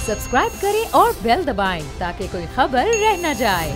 Subscribe करें और bell दबाएं ताकि कोई खबर रह न जाए।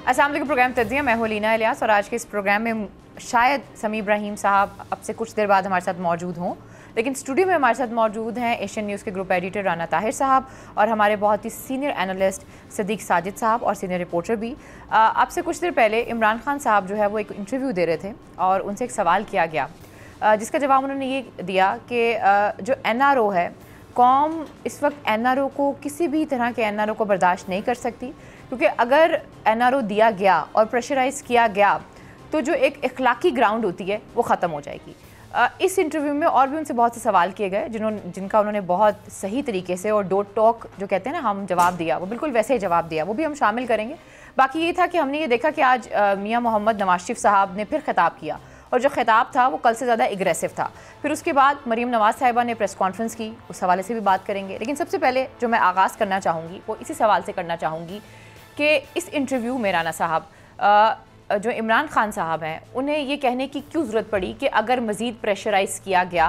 अस्सलाम वालेकुम। प्रोग्राम तज्ज़िया, मैं हूं लीना इलियास और आज के इस प्रोग्राम में शायद समी इब्राहिम साहब अब से कुछ देर बाद हमारे साथ मौजूद हों, लेकिन स्टूडियो में हमारे साथ मौजूद हैं एशियन न्यूज़ के ग्रुप एडिटर राना ताहिर साहब और हमारे बहुत ही सीनियर एनालिस्ट सदीक साजिद साहब और सीनियर रिपोर्टर भी। आपसे कुछ देर पहले इमरान खान साहब जो है वो एक इंटरव्यू दे रहे थे और उनसे एक सवाल किया गया जिसका जवाब उन्होंने ये दिया कि जो NRO है, कौम इस वक्त NRO को किसी भी तरह के NRO को बर्दाश्त नहीं कर सकती, क्योंकि अगर NRO दिया गया और प्रेशराइज़ किया गया तो जो एक इखलाकी ग्राउंड होती है वो ख़त्म हो जाएगी। इस इंटरव्यू में और भी उनसे बहुत से सवाल किए गए जिनका उन्होंने बहुत सही तरीके से और डोंट टॉक जो कहते हैं ना हम जवाब दिया, वो बिल्कुल वैसे ही जवाब दिया, वो भी हम शामिल करेंगे। बाकी ये था कि हमने ये देखा कि आज मियां मोहम्मद नवाज शरीफ साहब ने फिर खिताब किया और जो खिताब था वो कल से ज़्यादा एग्रेसिव था। फिर उसके बाद मरीम नवाज़ साहिबा ने प्रेस कॉन्फ्रेंस की, उस हवाले से भी बात करेंगे। लेकिन सबसे पहले जो मैं आगाज़ करना चाहूँगी वो इसी सवाल से करना चाहूँगी कि इस इंटरव्यू में राना साहब जो इमरान खान साहब हैं उन्हें ये कहने की क्यों ज़रूरत पड़ी कि अगर मज़ीद प्रेशराइज़ किया गया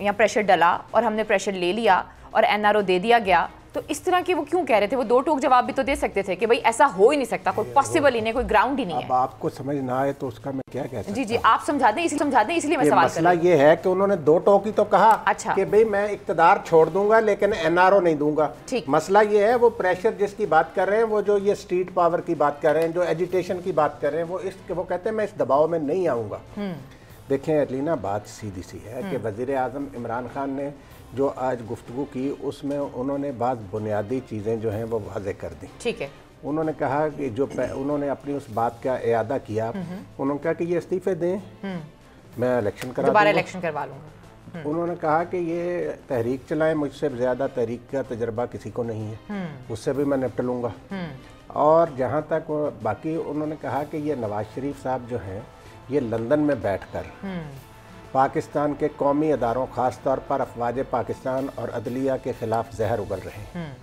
या प्रेशर डला और हमने प्रेशर ले लिया और NRO दे दिया गया, तो इस तरह के वो क्यों कह रहे थे? वो दो टोक जवाब भी तो दे सकते थे कि भाई ऐसा हो ही नहीं सकता, कोई पॉसिबल ही नहीं, कोई ग्राउंड ही नहीं है। अब आपको समझ ना आए तो उसका मैं क्या कह सकता हूं? जी आप समझा दें, इसलिए मैं सवाल कर रहा हूं। मसला ये है कि उन्होंने दो टोक ही तो कहा अच्छा कि भाई मैं इक्तदार छोड़ दूंगा लेकिन NRO नहीं दूंगा। मसला ये है वो प्रेशर जिसकी बात कर रहे हैं, वो जो ये स्ट्रीट पावर की बात कर रहे हैं, जो एजिटेशन की बात कर रहे हैं, वो कहते हैं मैं इस दबाव में नहीं आऊंगा। देखें अलीना, बात सीधी सी है कि वज़ीर आज़म इमरान खान ने जो आज गुफ्तगू की उसमें उन्होंने बात बुनियादी चीज़ें जो हैं वो वाज़े कर दी। ठीक है, उन्होंने कहा कि जो उन्होंने अपनी उस बात का इयादा किया, उन्होंने कहा कि ये इस्तीफे दें, मैं इलेक्शन दोबारा इलेक्शन करवा लूँगा। उन्होंने कहा कि ये तहरीक चलाएं, मुझसे ज़्यादा तहरीक का तजर्बा किसी को नहीं है, उससे भी मैं निपट लूँगा। और जहाँ तक बाकी उन्होंने कहा कि ये नवाज शरीफ साहब जो हैं ये लंदन में बैठकर पाकिस्तान के कौमी अदारों ख़ास तौर पर अफवाज पाकिस्तान और अदलिया के ख़िलाफ़ जहर उगल रहे हैं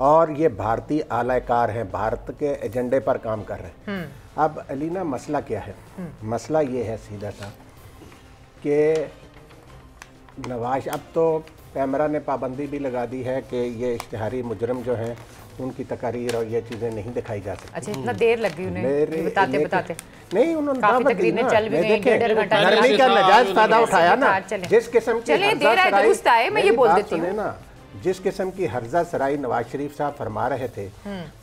और ये भारतीय आलाकार हैं, भारत के एजेंडे पर काम कर रहे हैं। अब अलीना मसला क्या है? मसला ये है सीधा सा कि नवाज, अब तो कैमरा ने पाबंदी भी लगा दी है कि ये इश्तिहारी मुजरम जो हैं उनकी तकारीर और ये चीज़ें नहीं दिखाई जा सकती। अच्छा, इतना देर लग गई उन्हें बताते नहीं, उन्होंने नरमी का नाजायज फायदा उठाया ना। जिस किस्म की ना जिस किस्म की हर्जा सराई नवाज शरीफ साहब फरमा रहे थे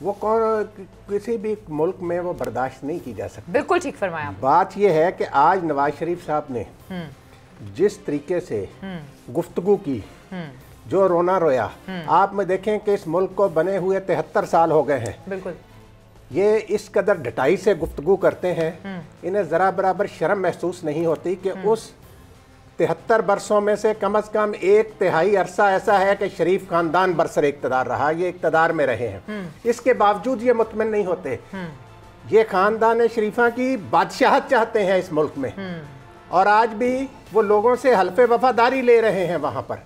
वो किसी भी मुल्क में वो बर्दाश्त नहीं की जा सकती। बिल्कुल ठीक फरमाया। बात ये है कि आज नवाज शरीफ साहब ने जिस तरीके से गुफ्तगू की, जो रोना रोया, आप में देखें कि इस मुल्क को बने हुए 73 साल हो गए हैं। बिल्कुल, ये इस कदर ढटाई से गुफ्तगू करते हैं, इन्हें ज़रा बराबर शर्म महसूस नहीं होती कि उस 73 बरसों में से कम एक तिहाई अरसा ऐसा है कि शरीफ खानदान बरसर इक़्तिदार रहा, ये इक़्तिदार में रहे हैं, इसके बावजूद ये मुतमिन नहीं होते। ये खानदान शरीफा की बादशाहत चाहते हैं इस मुल्क में और आज भी वो लोगों से हल्फे वफादारी ले रहे हैं वहाँ पर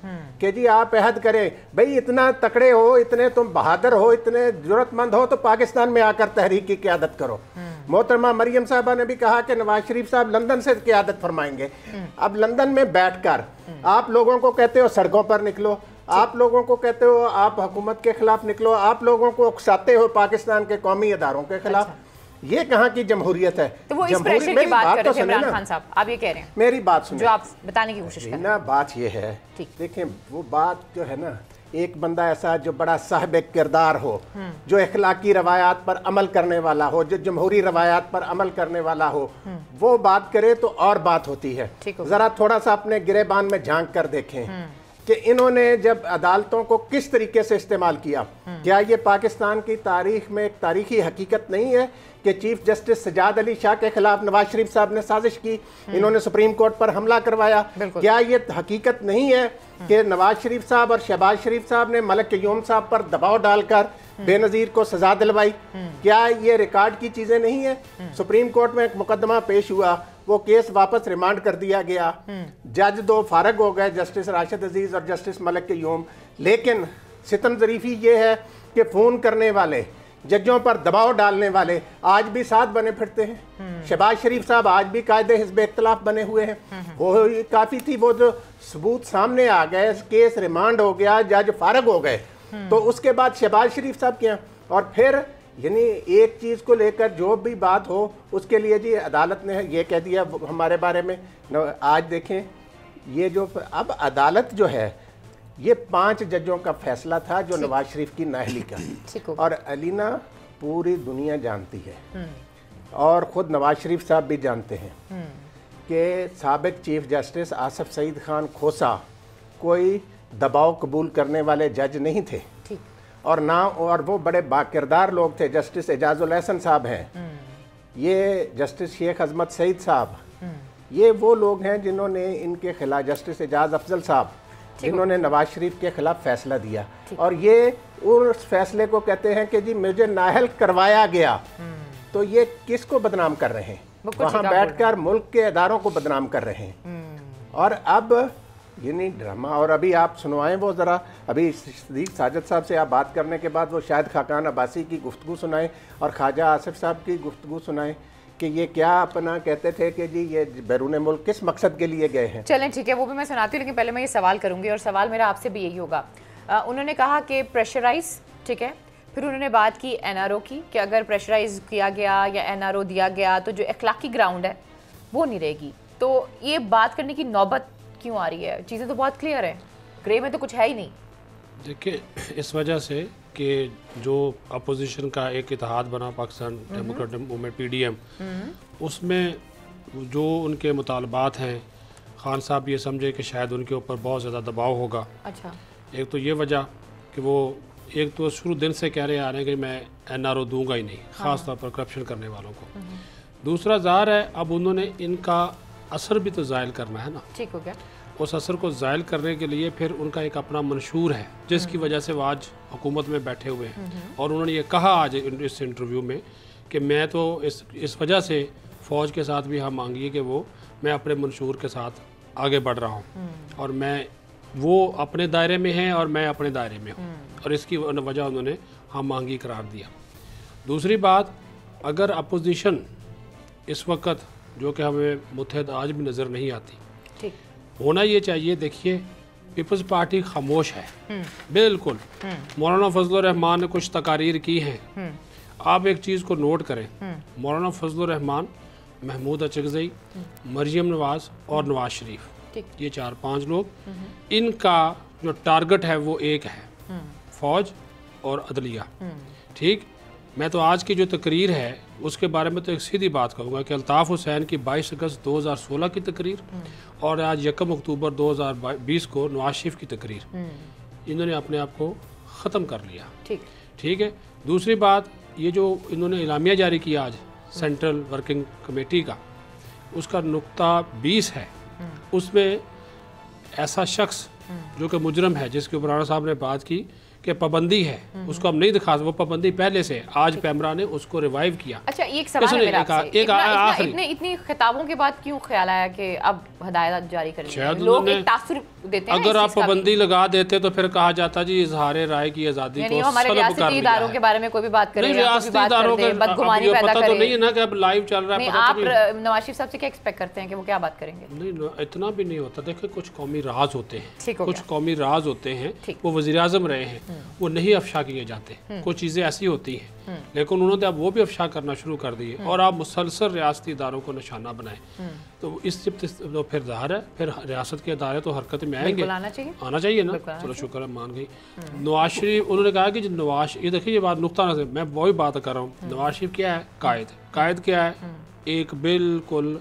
कि जी आप अहद करें, भाई इतना तकड़े हो, इतने तुम बहादुर हो, इतने जरूरतमंद हो तो पाकिस्तान में आकर तहरीक की क़यादत करो। मोहतरमा मरियम साहबा ने भी कहा कि नवाज शरीफ साहब लंदन से क़यादत फरमाएंगे। अब लंदन में बैठकर आप लोगों को कहते हो सड़कों पर निकलो, आप लोगों को कहते हो आप हुकूमत के खिलाफ निकलो, आप लोगों को उकसाते हो पाकिस्तान के कौमी अदारों के खिलाफ। ये कहाँ की जमहूरियत है? तो वो इस प्रेशर की बात कर रहे थे इमरान खान साहब, आप ये कह रहे हैं। मेरी बात सुनिए, जो आप बताने की कोशिश कर रहे हैं ना, बात ये है, देखें वो बात जो है ना, एक बंदा ऐसा जो बड़ा साहिब किरदार हो, जो इखलाकी रवायात पर अमल करने वाला हो, जो जमहूरी रवायात पर अमल करने वाला हो, वो बात करे तो और बात होती है। जरा थोड़ा सा अपने गिरेबान में झांक कर देखें कि इन्होंने जब अदालतों को किस तरीके से इस्तेमाल किया। क्या ये पाकिस्तान की तारीख में एक तारीखी हकीकत नहीं है कि चीफ जस्टिस सजाद अली शाह के खिलाफ नवाज शरीफ साहब ने साजिश की, इन्होंने सुप्रीम कोर्ट पर हमला करवाया? क्या ये हकीकत नहीं है कि नवाज शरीफ साहब और शहबाज शरीफ साहब ने मलिक क़य्यूम साहब पर दबाव डालकर बेनज़ीर को सजा दिलवाई? क्या ये रिकॉर्ड की चीज़ें नहीं है? सुप्रीम कोर्ट में एक मुकदमा पेश हुआ, वो केस वापस रिमांड कर दिया गया, जज दो फारग हो गए, जस्टिस राशिद अजीज और जस्टिस मलिक क़य्यूम, लेकिन सितम ज़रीफ़ी ये है कि फ़ोन करने वाले, जजों पर दबाव डालने वाले आज भी साथ बने फिरते हैं। शहबाज शरीफ साहब आज भी कायदे हिज़्ब इख्तिलाफ बने हुए हैं। वो काफ़ी थी, वो जो सबूत सामने आ गए, केस रिमांड हो गया, जज फारग हो गए, तो उसके बाद शहबाज शरीफ साहब क्या, और फिर यानी एक चीज़ को लेकर जो भी बात हो उसके लिए जी अदालत ने ये कह दिया हमारे बारे में। आज देखें ये जो अब अदालत जो है ये 5 जजों का फैसला था जो नवाज शरीफ की नाअहली का, और अलीना पूरी दुनिया जानती है और ख़ुद नवाज शरीफ साहब भी जानते हैं कि साबिक चीफ जस्टिस आसिफ सईद खान खोसा कोई दबाव कबूल करने वाले जज नहीं थे, और ना, और वो बड़े बाकिरदार लोग थे। जस्टिस एजाजुल एहसन साहब हैं, ये जस्टिस शेख अजमत सईद साहब, ये वो लोग हैं जिन्होंने इनके खिलाफ, जस्टिस एजाज अफजल साहब जिन्होंने नवाज शरीफ के खिलाफ फैसला दिया, और ये उस फैसले को कहते हैं कि जी मुझे नाअहल करवाया गया। तो ये किसको बदनाम कर रहे हैं? वहाँ बैठकर मुल्क के इदारों को बदनाम कर रहे हैं। और अब ये नहीं ड्रामा, और अभी आप सुनवाएं वो ज़रा, अभी सदीक साजिद साहब से आप बात करने के बाद वो शायद खाकान अब्बासी की गुफ्तगू सुनाएं और ख्वाजा आसिफ साहब की गुफ्तगू सुनाएं कि ये क्या अपना कहते थे कि जी ये बैरून मुल्क किस मकसद के लिए गए हैं। चलें ठीक है, वो भी मैं सुनाती हूँ, लेकिन पहले मैं ये सवाल करूँगी, और सवाल मेरा आपसे भी यही होगा। उन्होंने कहा कि प्रेशराइज, ठीक है, फिर उन्होंने बात की एनआरओ की कि अगर प्रेशराइज किया गया या एनआरओ दिया गया तो जो अखलाकी ग्राउंड है वो नहीं रहेगी। तो ये बात करने की नौबत क्यों आ रही है? चीज़ें तो बहुत क्लियर हैं, ग्रे में तो कुछ है ही नहीं। देखिए, इस वजह से कि जो अपोजिशन का एक इत्तेहाद बना पाकिस्तान डेमोक्रेटिक मूवमेंट PDM, उसमें जो उनके मुतालबात हैं, खान साहब ये समझे कि शायद उनके ऊपर बहुत ज़्यादा दबाव होगा। अच्छा, एक तो ये वजह कि वो एक तो शुरू दिन से कह रहे आ रहे हैं कि मैं NRO दूंगा ही नहीं, ख़ास तौर पर करप्शन करने वालों को। दूसरा ज़ाहिर है अब उन्होंने इनका असर भी तो ज़ायल करना है ना। ठीक हो गया। उस असर को ज़ायल करने के लिए फिर उनका एक अपना मंशूर है जिसकी वजह से वो आज हुकूमत में बैठे हुए हैं, और उन्होंने ये कहा आज इस इंटरव्यू में कि मैं तो इस वजह से फ़ौज के साथ भी हम मांगिए कि वो मैं अपने मंशूर के साथ आगे बढ़ रहा हूँ, और मैं वो अपने दायरे में हैं और मैं अपने दायरे में हूँ, और इसकी वजह उन्होंने हम मांगी करार दिया। दूसरी बात, अगर अपोजिशन इस वक्त जो कि हमें मुत्तहद आज भी नज़र नहीं आती, ठीक होना ये चाहिए। देखिए, पीपल्स पार्टी खामोश है बिल्कुल। मौलाना फजल रहमान ने कुछ तकारीर की हैं, आप एक चीज़ को नोट करें, मौलाना फजल रहमान, महमूद अचकज़ई, मरियम नवाज़ और नवाज शरीफ, ये 4-5 लोग, इनका जो टारगेट है वो एक है, फ़ौज और अदलिया। ठीक, मैं तो आज की जो तकरीर है उसके बारे में तो एक सीधी बात कहूँगा कि अल्ताफ़ हुसैन की 22 अगस्त 2016 की तकरीर और आज 1 अक्टूबर 2020 को नवाज शरीफ की तकरीर, इन्होंने अपने आप को ख़त्म कर लिया। ठीक है। दूसरी बात, ये जो इन्होंने इलामिया जारी किया आज सेंट्रल वर्किंग कमेटी का, उसका नुक्ता 20 है, उसमें ऐसा शख्स जो कि मुजरम है, जिसके ऊपर राणा साहब ने बात की कि पाबंदी है, उसको हम नहीं दिखा, वो पाबंदी पहले से, आज पैमरा ने उसको रिवाइव किया। अच्छा, एक सवाल है मेरा आपसे, इतनी खिताबों के बाद क्यों ख्याल आया कि अब हदायत जारी करेंगे? लोग एक तासुर देते हैं, अगर आप पाबंदी लगा देते तो फिर कहा जाता जी इजहार राय की आज़ादी को हमारे रियासती इदारों के बारे में कोई भी बात करे, रियासती इदारों के बदगुमानी पैदा करे, तो नहीं है ना कि अब लाइव चल रहा है। आप नवाज शरीफ साहब से क्या एक्सपेक्ट करते हैं कि वो क्या बात करेंगे? नहीं, इतना भी नहीं होता। देखिए, कुछ कौमी राज होते हैं, कुछ कौमी राज होते हैं, वो वज़ीर आज़म रहे हैं, वो नहीं अफशा किए जाते। कुछ चीज़ें ऐसी होती हैं, लेकिन उन्होंने अब वो भी अफशा करना शुरू कर दिए, और आप मुसलसल रियासती इदारों को निशाना बनाएं, तो इस तो फिर ज़ाहिर है फिर रियासत के इदारे तो हरकत में आएंगे, आना चाहिए ना। चलो शुक्र है, मान गई। नवाज शरीफ, उन्होंने कहा कि नवाज, ये देखिए ये बात नुक्ता नज़र, मैं वही बात कर रहा हूँ, नवाज शरीफ क्या है? कायद। कायद क्या है? एक बिल्कुल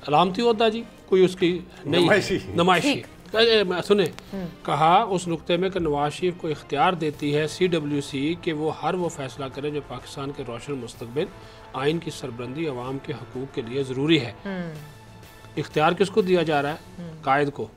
अलामती होता जी, कोई उसकी नहीं नमाइशी। सुने, कहा उस नुक्ते में कि नवाज शरीफ को इख्तियार देती है CWC कि वो हर वो फैसला करे जो पाकिस्तान के रोशन मुस्तकबिल, आइन की सरबंदी, अवाम के हकूक़ के लिए ज़रूरी है। इख्तियार किसको दिया जा रहा है? कायद को।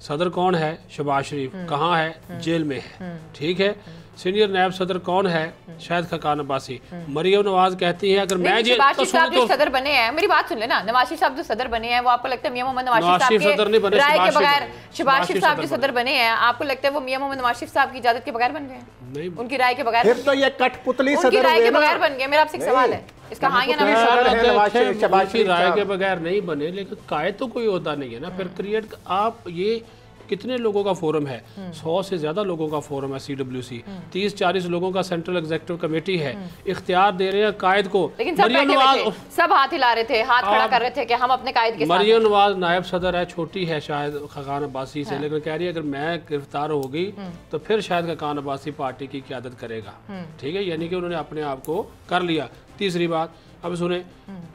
सदर कौन है? शहबाज शरीफ। कहाँ है? जेल में है। ठीक है। सीनियर नायब सदर कौन है? शाहिद खाकान अब्बासी। मरियम नवाज कहती है अगर मैं नवाज शरीफ साहब जो सदर बने हैं, मेरी बात सुन लेना, नवाज शरीफ साहब जो सदर बने हैं वो आपको लगता है मियां मोहम्मद नवाज शरीफ साहब के राय के बगैर, शहबाज शरीफ साहब जो सदर बने हैं आपको लगता है वो मियां मोहम्मद नवाज शरीफ साहब की इजाजत के बगैर बन गए? नहीं, उनकी राय के बगैर। फिर तो ये कठपुतली सदर उनकी राय के बगैर बन गए। मेरा आपसे एक सवाल है, इसका हाँ या ना? शहबाज की राय के बगैर नहीं बने, लेकिन कायद तो कोई होता नहीं है ना। फिर क्रिएट आप ये कितने लोगों का फोरम है? 100 से ज्यादा लोगों का फोरम है CWC। 30-40 लोगों का सेंट्रल एग्जीक्यूटिव कमेटी है। इख्तियार दे रहे हैं कायद को। लेकिन सब हाथ हिला रहे थे, हाथ खड़ा कर रहे थे कि हम अपने कायद के साथ। मरियम नवाज नायब सदर है, छोटी है शायद खाकान अब्बासी से, लेकिन कह रही है अगर मैं गिरफ्तार हो गई तो फिर शायद खाकान अब्बासी पार्टी की क़यादत करेगा। ठीक है, यानी कि उन्होंने अपने आप को कर लिया। तीसरी बात, अब सुने,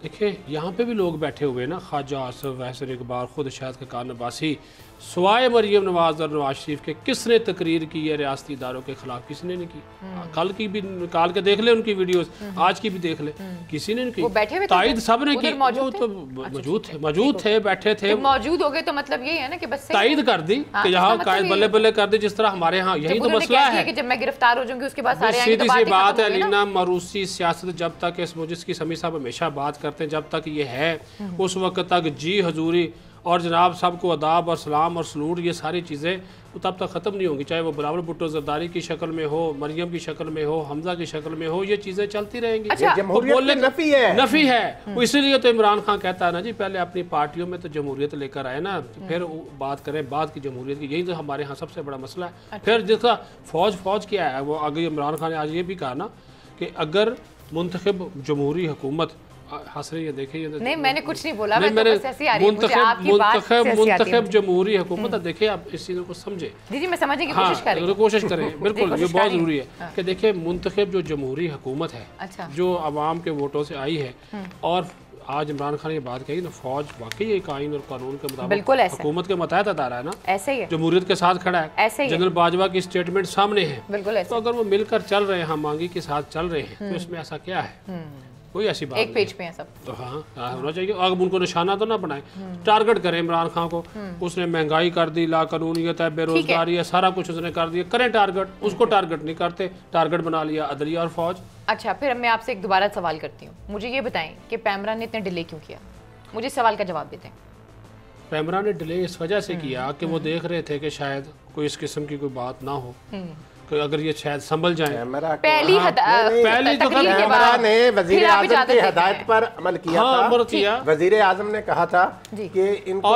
देखिए यहाँ पे भी लोग बैठे हुए ना, ख्वाजा आसिफ, वहसन इकबाल, खुद शायद खाकान अब्बासी, सवाए मरियम नवाज और नवाज शरीफ के किसने तकरीर की है रियासती इदारों के खिलाफ? किसने नहीं की। कल की भी निकाल के देख ले उनकी वीडियोस, आज की भी देख ले, किसी ने नहीं की। तायद सब ने की, वो तो मौजूद थे, बैठे थे, मौजूद हो गए। तो मतलब ये है ना कि बस तायद कर दी कि यहाँ कायद बल्ले बल्ले कर दी, जिस तरह हमारे यहाँ यही तो मसला है कि जब मैं गिरफ्तार हो जाऊंगी उसके बाद सारे आएंगे। सीधी सी बात है अलीना, मरूसी सियासत जब तक इस जिसकी समी साहब हमेशा बात करते हैं, जब तक ये है उस वक्त तक जी हजूरी और जनाब सबको अदाब और सलाम और सलूट, ये सारी चीज़ें तब तक ख़त्म नहीं होंगी। चाहे वो बिलावल भुट्टो जरदारी की शक्ल में हो, मरियम की शक्ल में हो, हमजा की शक्ल में हो, ये चीज़ें चलती रहेंगी। अच्छा, नफ़ी है। इसीलिए तो इमरान खान कहता है ना जी, पहले अपनी पार्टियों में तो जमहूरियत लेकर आए ना, फिर बात करें बाद की जमहूरियत की। यही तो हमारे यहाँ सबसे बड़ा मसला है। फिर जिसका फौज क्या है, वो आगे इमरान खान ने आज ये भी कहा ना कि अगर मुंतखब जमहूरी हुकूमत ये देखिए, नहीं मैंने कुछ नहीं बोला, मैं तो बस ऐसे ही आ रही हूँ, मुझे आपकी बात से ऐसी आती है। जमहूरी हुकूमत, देखिए आप इस चीज़ को समझे जी, मैं समझने की कोशिश कर रही हूँ। कोशिश करें, बिल्कुल ये बहुत ज़रूरी है कि देखिए मुंतखब जो जमहूरी हुकूमत है, जो अवाम के वोटों से आई है, और आज इमरान खान ने बात कही ना, फौज वाकई एक आइन और कानून के मुताबिक हुकूमत के मतहत अदारा है ना, ऐसे ही जमहूरियत के साथ खड़ा है। जनरल बाजवा की स्टेटमेंट सामने है, तो अगर वो मिलकर चल रहे हैं, हम मांगी के साथ चल रहे हैं, तो इसमें ऐसा क्या है? कोई ऐसी बात एक पेज पे है सब। तो हाँ होना चाहिए। अब उनको निशाना तो ना बनाए, टारगेट करें इमरान खान को। उसने महंगाई कर दी, ला कानूनियत है, बेरोजगारी है, सारा कुछ उसने कर दिया, करें टारगेट। उसको टारगेट नहीं करते, टारगेट बना लिया अदलिया और फौज। अच्छा, फिर मैं आपसे एक दोबारा सवाल करती हूँ, मुझे ये बताएं कि पैमरा ने इतने डिले क्यों किया? मुझे सवाल का जवाब देते हैं। पैमरा ने डिले इस वजह से किया कि वो देख रहे थे कि शायद कोई इस किस्म की कोई बात ना हो, कि अगर ये शायद संभल जाए। पहली तो कैमरा ने वजीर आजम की हिदायत पर अमल किया था। वजीर आजम ने कहा था कि इनको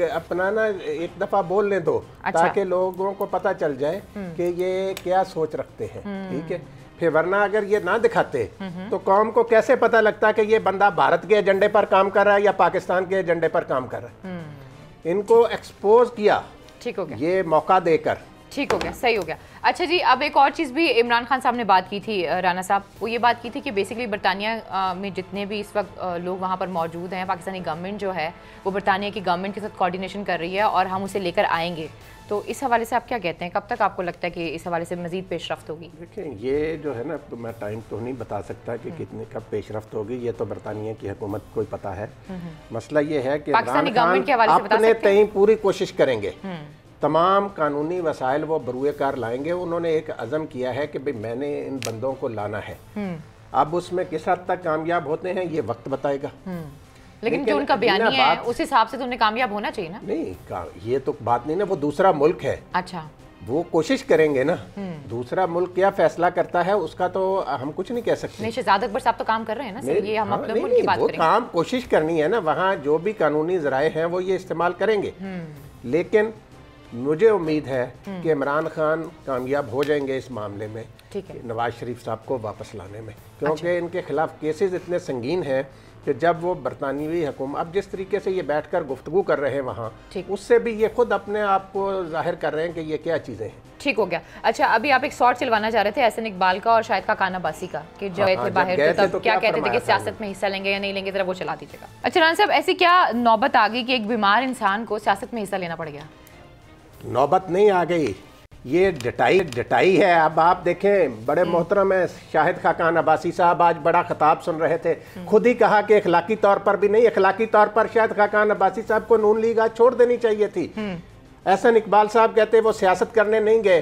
अपना ना एक दफा बोलने दो, ताकि लोगों को पता चल जाए कि ये क्या सोच रखते हैं। ठीक है, फिर वरना अगर ये ना दिखाते तो कौम को कैसे पता लगता कि ये बंदा भारत के एजेंडे पर काम कर रहा है या पाकिस्तान के एजेंडे पर काम कर रहा है। इनको एक्सपोज किया, ठीक हो गया, ये मौका देकर। ठीक हो गया, सही हो गया। अच्छा जी, अब एक और चीज़ भी इमरान खान साहब ने बात की थी, राना साहब, वो ये बात की थी कि बेसिकली बरतानिया में जितने भी इस वक्त लोग वहाँ पर मौजूद हैं, पाकिस्तानी गवर्नमेंट जो है वो बरतानिया की गवर्नमेंट के साथ कोऑर्डिनेशन कर रही है और हम उसे लेकर आएंगे। तो इस हवाले से आप क्या कहते हैं, कब तक आपको लगता है कि इस हवाले से मजीद पेशरफ्त होगी? देखिए, ये जो है ना, तो मैं टाइम तो नहीं बता सकता कि कितने कब पेशरफ्त होगी, ये तो बरतानिया की हुकूमत को ही पता है। मसला ये है कि पाकिस्तानी गवर्नमेंट के हवाले से अपने तय पूरी कोशिश करेंगे, तमाम कानूनी वसाइल वो बरूए कार लाएंगे। उन्होंने एक अज़म किया है कि भाई मैंने इन बंदों को लाना है। अब उसमें किस हद तक कामयाब होते हैं ये वक्त बताएगा। लेकिन जो उनका बयानिया है उस हिसाब से तो उन्हें कामयाब होना चाहिए ना? नहीं, ये तो बात नहीं ना, वो दूसरा मुल्क है। अच्छा, वो कोशिश करेंगे ना, दूसरा मुल्क क्या फैसला करता है उसका तो हम कुछ नहीं कह सकते। नहीं, शहजाद अकबर साहब तो काम कर रहे हैं ना सर, ये हम अपने मुल्क की बात करेंगे। काम कोशिश करनी है ना, वहाँ जो भी कानूनी ज़राए हैं वो ये इस्तेमाल करेंगे। लेकिन मुझे उम्मीद है कि इमरान खान कामयाब हो जाएंगे इस मामले में, नवाज शरीफ साहब को वापस लाने में, क्योंकि इनके खिलाफ केसेस इतने संगीन हैं कि जब वो बरतानवी हुकूमत अब जिस तरीके से ये बैठकर गुफ्तगू कर रहे हैं वहाँ, उससे भी ये खुद अपने आप को जाहिर कर रहे हैं कि ये क्या चीज़ें हैं। ठीक हो गया। अच्छा, अभी आप एक शॉर्ट चलवाना चाह रहे थे एहसन इकबाल का और शायद खाकान अब्बासी का, कि जब थे बाहर तो क्या कहते थे कि सियासत में हिस्सा लेंगे या नहीं लेंगे, जरा वो चला दीजिएगा। अच्छा राना साहब, ऐसी क्या नौबत आ गई कि एक बीमार इंसान को सियासत में हिस्सा लेना पड़ गया? नौबत नहीं आ गई, ये डटाई है। अब आप देखें, बड़े मोहतरम है शाहिद खाकान अब्बासी साहब आज बड़ा खिताब सुन रहे थे, खुद ही कहा कि अखलाकी तौर पर भी नहीं, अखलाकी तौर पर शाहिद खाकान अब्बासी साहब को नून लीग आज छोड़ देनी चाहिए थी। एहसन इकबाल साहब कहते वो सियासत करने नहीं गए,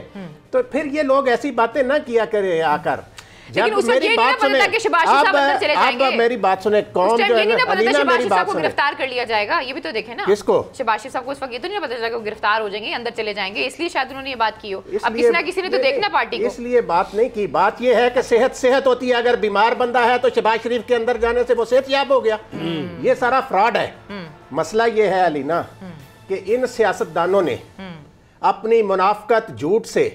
तो फिर ये लोग ऐसी बातें ना किया करें आकर। लेकिन उस वक्त ये नहीं पता कि शहबाज शरीफ साहब अंदर चले जाएंगे। अब मेरी बात सुने, कौन जो है ना, अलीना शहबाज शरीफ साहब को गिरफ्तार कर लिया जाएगा, ये भी तो देखें ना। किसको? शहबाज शरीफ साहब को उस वक्त ये तो नहीं पता चला कि वो गिरफ्तार हो जाएंगे, अंदर चले जाएंगे, इसलिए शायद उन्होंने ये बात की हो। अब किसी ना किसी ने तो देखना पार्टी को, इसलिए बात नहीं की। बात ये है कि सेहत होती है, अगर बीमार बंदा है तो शहबाज शरीफ के अंदर जाने से वो सेहतयाब हो गया। ये सारा फ्रॉड है। मसला ये है अलीना कि इन सियासतदानों ने अपनी मुनाफकत झूठ से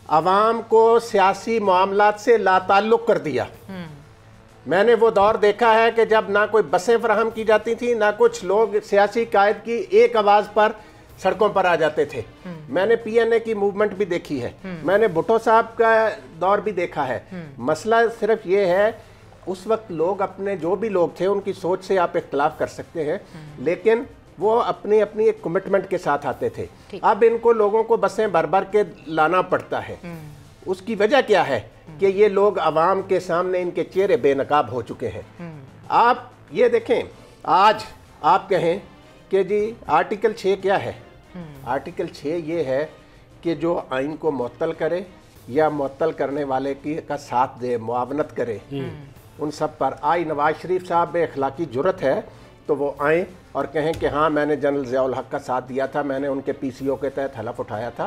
अवाम को सियासी मामलात से लाताल्लुक कर दिया। मैंने वो दौर देखा है कि जब ना कोई बसें फराहम की जाती थी, ना कुछ लोग सियासी कायद की एक आवाज़ पर सड़कों पर आ जाते थे। मैंने PNA की मूवमेंट भी देखी है, मैंने भुट्टो साहब का दौर भी देखा है। मसला सिर्फ ये है, उस वक्त लोग अपने जो भी लोग थे उनकी सोच से आप इख्तलाफ कर सकते हैं, लेकिन वो अपनी अपनी एक कमिटमेंट के साथ आते थे। अब इनको लोगों को बसें भर भर के लाना पड़ता है। उसकी वजह क्या है कि ये लोग आवाम के सामने इनके चेहरे बेनकाब हो चुके हैं। आप ये देखें, आज आप कहें कि जी आर्टिकल 6 क्या है? आर्टिकल 6 ये है कि जो आइन को मुअत्तल करे या मुअत्तल करने वाले की का साथ दे, मुआवनत करे, उन सब पर। आज नवाज शरीफ साहब में अखलाकी जुर्रत है तो वो आए और कहें कि हाँ मैंने जनरल ज़ियाउल हक का साथ दिया था, मैंने उनके PCO के तहत हलफ उठाया था,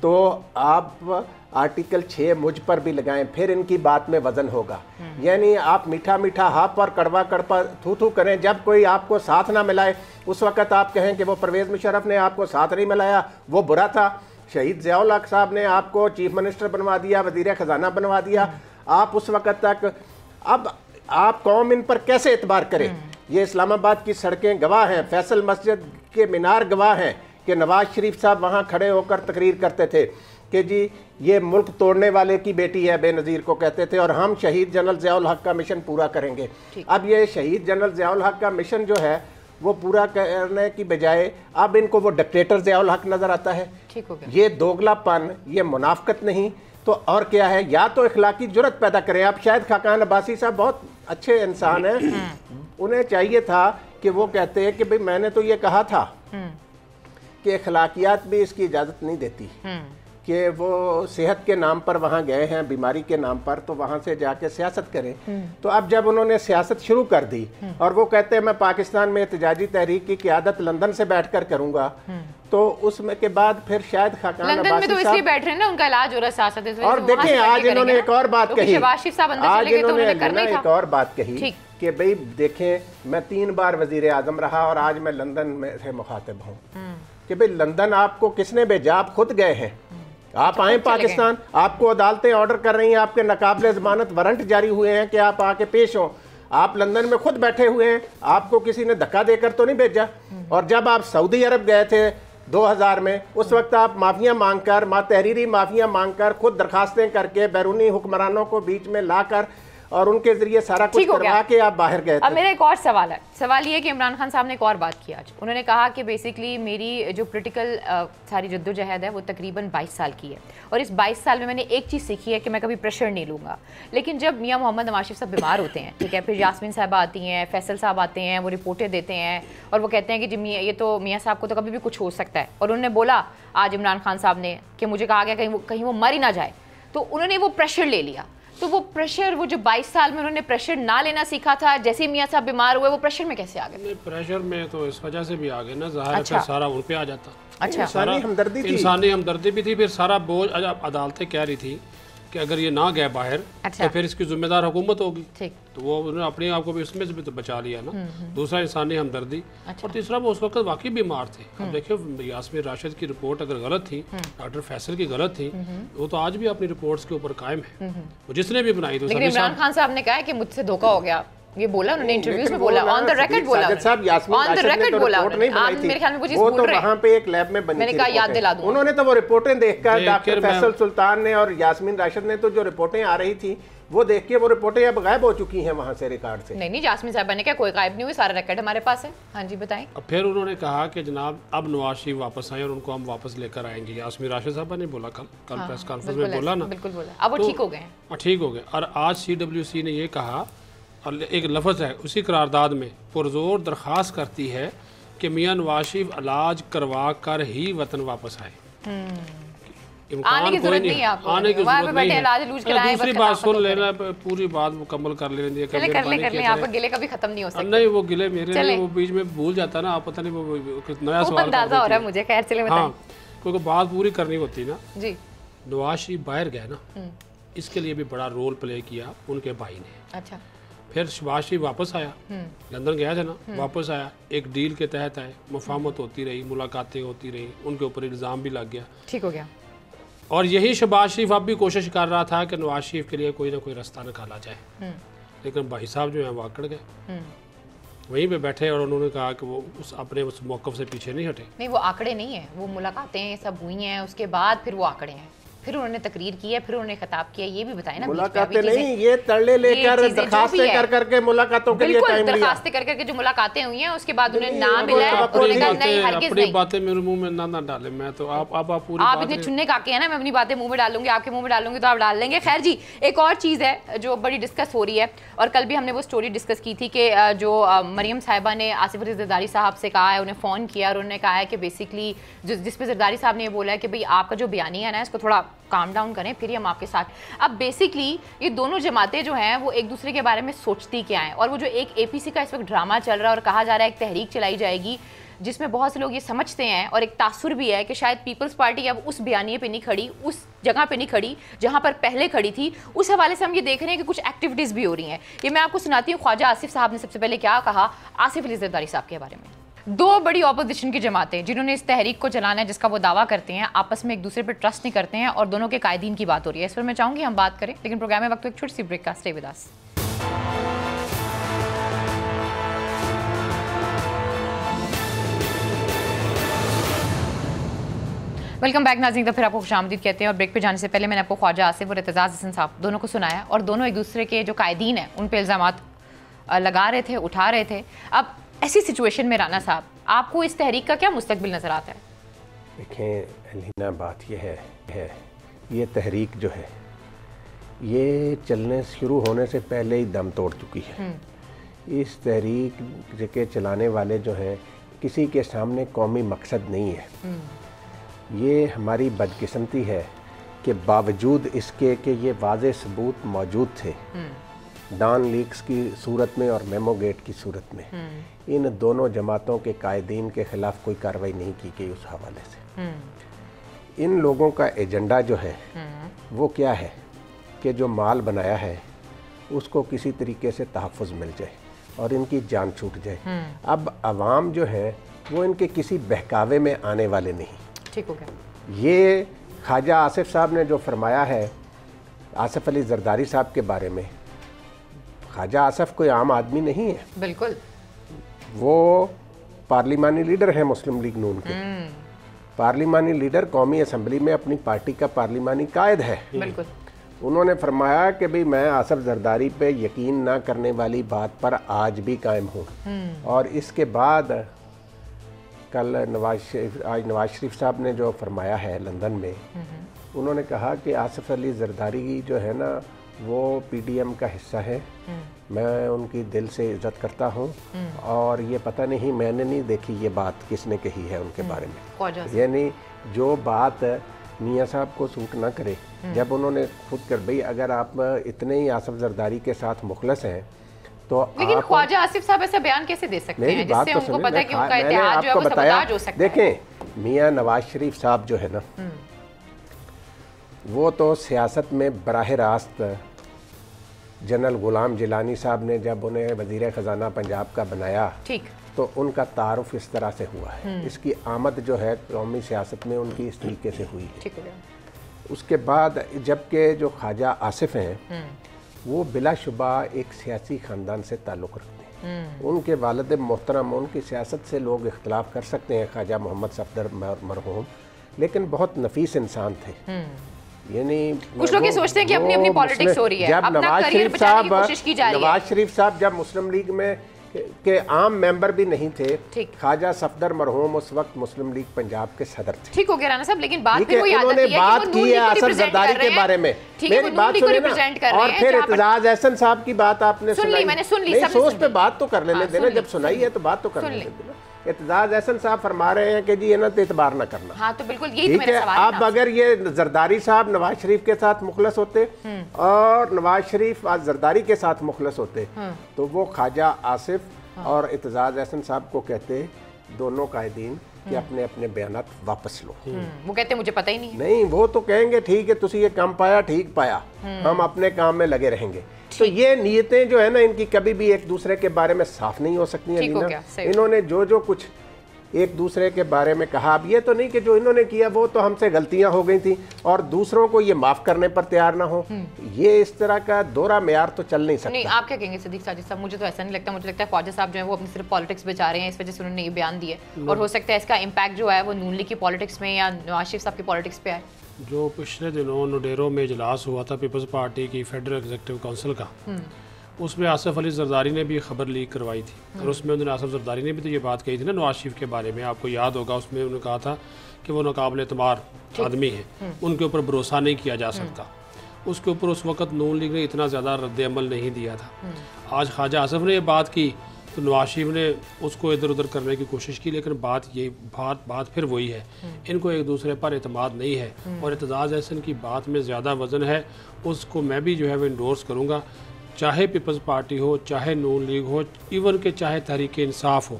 तो आप आर्टिकल 6 मुझ पर भी लगाएं, फिर इनकी बात में वजन होगा। यानी आप मीठा मीठा हाफ और कड़वा कड़वा थू थू करें, जब कोई आपको साथ ना मिलाए उस वक़्त आप कहें कि वो परवेज़ मुशर्रफ ने आपको साथ नहीं मिलाया, वो बुरा था। शहीद ज़ियाउल हक साहब ने आपको चीफ मिनिस्टर बनवा दिया, वज़ीर ख़जाना बनवा दिया, आप उस वक़्त तक, अब आप कौम इन पर कैसे एतबार करें? ये इस्लामाबाद की सड़कें गवाह हैं, फैसल मस्जिद के मीनार गवाह हैं कि नवाज शरीफ साहब वहाँ खड़े होकर तकरीर करते थे कि जी ये मुल्क तोड़ने वाले की बेटी है, बेनज़ीर को कहते थे, और हम शहीद जनरल ज़ियाउल हक का मिशन पूरा करेंगे। अब ये शहीद जनरल ज़ियाउल हक का मिशन जो है वो पूरा करने की बजाय अब इनको वो डिक्टेटर ज़ियाउल हक नज़र आता है। ठीक हो गया। ये दोगलापन, ये मुनाफकत नहीं तो और क्या है? या तो इखलाकी जुर्रत पैदा करें। आप शायद खाकान अब्बासी साहब बहुत अच्छे इंसान हैं, उन्हें चाहिए था कि वो कहते हैं कि भाई मैंने तो ये कहा था कि अखलाकियात भी इसकी इजाज़त नहीं देती कि वो सेहत के नाम पर वहाँ गए हैं, बीमारी के नाम पर, तो वहाँ से जाके सियासत करें। तो अब जब उन्होंने सियासत शुरू कर दी और वो कहते हैं मैं पाकिस्तान में एहतजाजी तहरीक की क़यादत लंदन से बैठकर करूँगा, तो उसमें के बाद फिर शायद खाकान लंदन में तो इसलिए बैठ रहे हैं ना, उनका इलाज हो रहा है सियासत है। और देखें आज इन्होंने एक और बात कही, आज इन्होंने एक और बात कही कि भाई देखें मैं 3 बार वजीर आजम रहा और आज मैं लंदन में से मुखातिब हूँ कि भाई लंदन आपको किसने भेजा? आप खुद गए हैं, आप आए पाकिस्तान, आपको अदालतें ऑर्डर कर रही हैं, आपके नाकाबिले ज़मानत वारंट जारी हुए हैं कि आप आके पेश हों, आप लंदन में खुद बैठे हुए हैं, आपको किसी ने धक्का देकर तो नहीं भेजा। और जब आप सऊदी अरब गए थे 2000 में, उस वक्त आप माफिया मांगकर, तहरीरी माफिया मांगकर, खुद दरखास्तें करके बैरूनी हुक्मरानों को बीच में लाकर और उनके जरिए सारा कुछ करवा के आप बाहर गए थे। अब मेरा एक और सवाल है, सवाल ये कि इमरान खान साहब ने एक और बात की आज, उन्होंने कहा कि बेसिकली मेरी जो पॉलिटिकल सारी जद्दोजहद है वो तकरीबन 22 साल की है, और इस 22 साल में मैंने एक चीज़ सीखी है कि मैं कभी प्रेशर नहीं लूँगा। लेकिन जब मियाँ मोहम्मद नवाज शरीफ साहब बीमार होते हैं, ठीक है, फिर यास्मीन साहब आती हैं, फैसल साहब आते हैं, वो रिपोर्टें देते हैं और वो कहते हैं कि जी ये तो मियाँ साहब को तो कभी भी कुछ हो सकता है, और उन्होंने बोला आज इमरान खान साहब ने कि मुझे कहा गया कहीं वो मर ही ना जाए, तो उन्होंने वो प्रेशर ले लिया। तो वो प्रेशर, वो जो 22 साल में उन्होंने प्रेशर ना लेना सीखा था, जैसे ही मियाँ साहब बीमार हुए वो प्रेशर में कैसे आ गए? प्रेशर में तो इस वजह से भी आ गए ना, ज़ाहिर है सारा उन पे आ जाता। अच्छा, इंसानी हमदर्दी भी थी, फिर सारा बोझ अदालतें कह रही थी कि अगर ये ना गए बाहर तो फिर इसकी जिम्मेदार हुकूमत होगी, तो वो उन्होंने अपने आप को भी उसमें से भी तो बचा लिया ना। दूसरा इंसानी हमदर्दी, और तीसरा वो उस वक्त वाकई बीमार थे। अब देखिए यास्मीन राशिद की रिपोर्ट अगर गलत थी, डॉक्टर फैसल की गलत थी, वो तो आज भी अपनी रिपोर्ट्स के ऊपर कायम है, वो जिसने भी बनाई। तो इमरान खान साहब ने कहा है कि मुझसे धोखा हो गया, ये बोला उन्होंने इंटरव्यूज में, बोला ऑन द रिकॉर्ड, बोला साहब यास्मीन ऑन द रिकॉर्ड बोला। आप मेरे ख्याल में कुछ वो तो वहां पे एक लैब में बनी, मैंने कहा याद दिला दूं। उन्होंने तो वो रिपोर्टें देखकर डॉक्टर फैसल सुल्तान ने और यास्मीन राशिद ने तो जो रिपोर्टें आ रही थी वो देखिए वो रिपोर्टें अब गायब हो चुकी हैं वहाँ से रिकॉर्ड से। नहीं जासमीन साहबा ने क्या, कोई गायब नहीं हुई, सारा रिकॉर्ड हमारे पास है। हाँ जी बताएं। फिर उन्होंने कहा कि जनाब अब नवाज शरीफ वापस आए और उनको हम वापस लेकर आएंगे। यास्मीन राशिद साहबा ने बोला कल प्रेस कॉन्फ्रेंस में बोला ना, बिल्कुल बोला। अब वो ठीक हो गए हैं। ठीक हो गए। और आज CWC ने ये कहा, और एक लफ्ज़ है उसी करारदाद में, पुरजोर दरख्वास्त करती है कि मियां नवाज शरीफ इलाज करवा कर ही वतन वापस आए। आने की जरूरत नहीं है आपको, आने की वहाँ पे जरूरत बैठे नहीं इलाज लूज कराएं, दूसरी बस बात खिलाफत सुन हो लेना, पूरी बात मुकम्मल कर लेनी है। चले कर लें, आपका गिले कभी खत्म नहीं हो सकता। नहीं वो गिले मेरे नहीं, वो बीच में भूल जाता ना, आप पता नहीं वो नया सवाल अंदाजा हो रहा है मुझे। खैर चले बताएं। हाँ, क्योंकि बात पूरी करनी होती ना जी। नवाज शरीफ बाहर गए ना, इसके लिए भी बड़ा रोल प्ले किया उनके भाई ने। अच्छा। फिर शहबाज शरीफ वापस आया, लंदन गया था ना, वापस आया, एक डील के तहत आए, मुफाहमत होती रही, मुलाकातें होती रही, उनके ऊपर इल्ज़ाम भी लग गया, ठीक हो गया। और यही शहबाज शरीफ अब भी कोशिश कर रहा था कि नवाज शरीफ के लिए कोई ना कोई रास्ता निकाला जाए, लेकिन भाई साहब जो है वो आकड़ गए, वहीं पे बैठे, और उन्होंने कहा कि वो अपने उस मौक़िफ़ से पीछे नहीं हटे। नहीं वो आंकड़े नहीं है, वो मुलाकातें सब हुई हैं, उसके बाद फिर वो आंकड़े हैं, फिर उन्होंने तकरीर की है, फिर उन्होंने खिताब किया। ये भी बताएं ना, मुलाकातें नहीं, ये तरले लेकर दरखास्तें कर करके मुलाकातों के लिए टाइम लिया, दरखास्तें कर करके जो मुलाकातें हुई हैं उसके बाद उन्हें नाम मिला है, उन्होंने कहा नहीं हरगिज़ नहीं। अपनी बातें मेरे मुंह में ना डालें, मैं तो आप पूरी आप इतने चुनने काके हैं ना, मैं अपनी बातें मुंह में डालूंगी, आपके मुंह में डालूंगी तो आप डाल लेंगे। खैर जी, एक और चीज़ है जो बड़ी डिस्कस हो रही है, और कल भी हमने वो स्टोरी डिस्कस की थी कि जो मरियम साहिबा ने आसिफ अली जरदारी साहब से कहा है, उन्हें फ़ोन किया और उन्होंने कहा है कि बेसिकली जिस पे जरदारी साहब ने ये बोला है कि भाई आपका जो बयानी है ना इसको थोड़ा काम डाउन करें, फिर हम आपके साथ। अब बेसिकली ये दोनों जमातें जो हैं वो एक दूसरे के बारे में सोचती क्या हैं, और वो जो एक APC का इस वक्त ड्रामा चल रहा है और कहा जा रहा है एक तहरीक चलाई जाएगी, जिसमें बहुत से लोग ये समझते हैं और एक तासुर भी है कि शायद पीपल्स पार्टी अब उस बयानिए पे नहीं खड़ी, उस जगह पे नहीं खड़ी जहां पर पहले खड़ी थी। उस हवाले से हम ये देख रहे हैं कि कुछ एक्टिविटीज़ भी हो रही हैं। ये मैं आपको सुनाती हूँ ख्वाजा आसिफ साहब ने सबसे पहले क्या कहा आसिफ अली जरदारी साहब के बारे में। दो बड़ी ऑपोजिशन की जमातें जिन्होंने इस तहरीक को चलाना है, जिसका वो दावा करते हैं, आपस में एक दूसरे पर ट्रस्ट नहीं करते हैं, और दोनों के कायदीन की बात हो रही है। इस पर मैं चाहूँगी हम बात करें, लेकिन प्रोग्राम में वक्त एक छोटी सी ब्रेक का। Stay with us. Welcome back नाज़रीन, तो फिर आपको खुशामदीद कहते हैं। और ब्रेक पे जाने से पहले मैंने आपको ख्वाजा आसिफ और एतजाज़ हसन साहब दोनों को सुनाया, और दोनों एक दूसरे के जो कायदीन हैं उन पर इल्ज़ामात लगा रहे थे, उठा रहे थे। अब ऐसी सिचुएशन में राना साहब, आपको इस तहरीक का क्या मुस्तकबिल नज़र आता है? देखें अलीना, बात यह है ये तहरीक जो है ये चलने शुरू होने से पहले ही दम तोड़ चुकी है। इस तहरीक के चलाने वाले जो हैं किसी के सामने कौमी मकसद नहीं है। ये हमारी बदकिस्मती है कि बावजूद इसके कि ये वाज़े सबूत मौजूद थे डॉन लीक्स की सूरत में और मेमो गेट की सूरत में, इन दोनों जमातों के कायदीन के ख़िलाफ़ कोई कार्रवाई नहीं की गई। उस हवाले से इन लोगों का एजेंडा जो है वो क्या है कि जो माल बनाया है उसको किसी तरीके से तहफ़्फ़ुज़ मिल जाए और इनकी जान छूट जाए। अब अवाम जो है वो इनके किसी बहकावे में आने वाले नहीं। ठीक हो गया। ये ख्वाजा आसिफ साहब ने जो फरमाया है आसिफ अली जरदारी साहब के बारे में, ख्वाजा आसिफ कोई आम आदमी नहीं है। बिल्कुल, वो पार्लिमानी लीडर हैं मुस्लिम लीग नून के। पार्लिमानी लीडर कौमी असम्बली में अपनी पार्टी का पार्लिमानी कायद है। बिल्कुल। उन्होंने फरमाया कि भाई मैं आसिफ जरदारी पे यकीन ना करने वाली बात पर आज भी कायम हूँ। और इसके बाद कल आज नवाज शरीफ साहब ने जो फरमाया है लंदन में, उन्होंने कहा कि आसिफ अली जरदारी जो है ना वो PDM का हिस्सा है, मैं उनकी दिल से इज़्ज़त करता हूँ, और ये पता नहीं मैंने नहीं देखी ये बात किसने कही है उनके बारे में। यानी जो बात मियाँ साहब को सूट ना करे, जब उन्होंने खुद कर भाई अगर आप इतने ही आसिफ जरदारी के साथ मुखलस हैं तो लेकिन ख्वाजा आसिफ साहब ऐसा बयान कैसे दे सकते हैं जिससे उनको पता है कि उनका इत्तेहाद जो है वो सबताज हो सकता है? देखें मियाँ नवाज शरीफ साहब जो है ना वो तो सियासत में बराह रास्त जनरल गुलाम जिलानी साहब ने जब उन्हें वज़ीर ख़जाना पंजाब का बनाया, ठीक, तो उनका तारुफ इस तरह से हुआ है। इसकी आमद जो है कौमी सियासत में उनकी इस तरीके से हुई है। ठीक है। उसके बाद जबकि जो ख्वाजा आसिफ हैं वो बिलाशुबा एक सियासी ख़ानदान से ताल्लुक़ रखते हैं। उनके वालिद मोहतरम, उनकी सियासत से लोग इख्तलाफ कर सकते हैं, ख्वाजा मोहम्मद सफदर मरहूम, लेकिन बहुत नफीस इंसान थे। یعنی کچھ لوگ یہ سوچتے ہیں کہ اپنی اپنی پالیٹکس ہو رہی ہے، اپنا کریئر بچانے کی کوشش کی جا رہی ہے. نواز شریف صاحب جب مسلم لیگ میں کہ عام ممبر بھی نہیں تھے، خواجہ صفدر مرحوم اس وقت مسلم لیگ پنجاب کے صدر تھے. ٹھیک ہو گیا رانا صاحب، لیکن بات پھر وہی عادت ہے کہ بات کی ہے اثر زرداری کے بارے میں. میری بات سنیں نا، اور پھر اعتزاز احسن صاحب کی بات آپ نے سنائی. میں نے سن لی، نہیں سوچ پہ بات تو کر لینے دینا، جب سنائی ہے تو بات تو کر لینے دینا. اعتزاز احسن صاحب فرما رہے ہیں کہ جی یہ نا اعتبار نہ کرنا. ہاں تو بالکل یہی تو میرا سوال ہے. اب اگر یہ زرداری صاحب نواز شریف کے ساتھ مخلص ہوتے اور نواز شریف آج زرداری کے ساتھ مخلص ہوتے تو وہ خواجہ آصف اور اعتزاز احسن صاحب کو کہتے دونوں قائدین کہ اپنے اپنے بیانات واپس لو. وہ کہتے مجھے پتہ ہی نہیں، وہ تو کہیں گے ٹھیک ہے تسی یہ کام پایا، ٹھیک پایا، ہم اپنے کام میں لگے رہیں گے. تو یہ نیتیں جو ہے نا ان کی کبھی بھی ایک دوسرے کے بارے میں صاف نہیں ہو سکتی ہیں. انہوں نے جو کچھ ایک دوسرے کے بارے میں کہا، اب یہ تو نہیں کہ جو انہوں نے کیا وہ تو ہم سے غلطیاں ہو گئی تھیں اور دوسروں کو یہ معاف کرنے پر تیار نہ ہو. یہ اس طرح کا دورہ معیار تو چل نہیں سکتا. نہیں، آپ کیا کہیں گے صدیق ساجد صاحب؟ مجھے تو ایسا نہیں لگتا. مجھے لگتا ہے خواجہ صاحب جو ہیں وہ اپنی صرف پالیٹکس بچا رہے ہیں، اس وجہ سے انہوں نے یہ بیان دیا ہے، اور ہو سکتا ہے اس کا امپیکٹ جو ہے وہ نون لیگ کی پالیٹکس میں یا نواز شریف صاحب کی پالیٹکس پہ آئے. جو پچھلے دنوں نوڈیرو میں اجلاس ہوا تھا پیپلز پارٹی کی فیڈرل ایگزیکٹو کونسل کا، اس میں آصف علی زرداری نے بھی خبر لیک کروائی تھی، اور اس میں انہوں نے آصف زرداری نے بھی تو یہ بات کہی تھی نا نواز شریف کے بارے میں. آپ کو یاد ہوگا اس میں انہوں نے کہا تھا کہ وہ ناقابل اعتبار آدمی ہیں، ان کے اوپر بھروسہ نہیں کیا جا سکتا. اس کے اوپر اس وقت نون لیگ نے اتنا زیادہ رد عمل نہیں دیا تھا. آج خواجہ آصف نے یہ بات کی تو نواز شریف نے اس کو ادھر ادھر کرنے کی کوشش کی، لیکن بات پھر وہی ہے. ان کو ایک دوسرے پر اعتماد نہیں ہے، اور اعتزاز احسن کی بات میں زیادہ وزن ہے. اس کو میں بھی جو ہے وہ انڈورس کروں گا، چاہے پیپلز پارٹی ہو، چاہے نون لیگ ہو، ایون کہ چاہے تحریک انصاف ہو.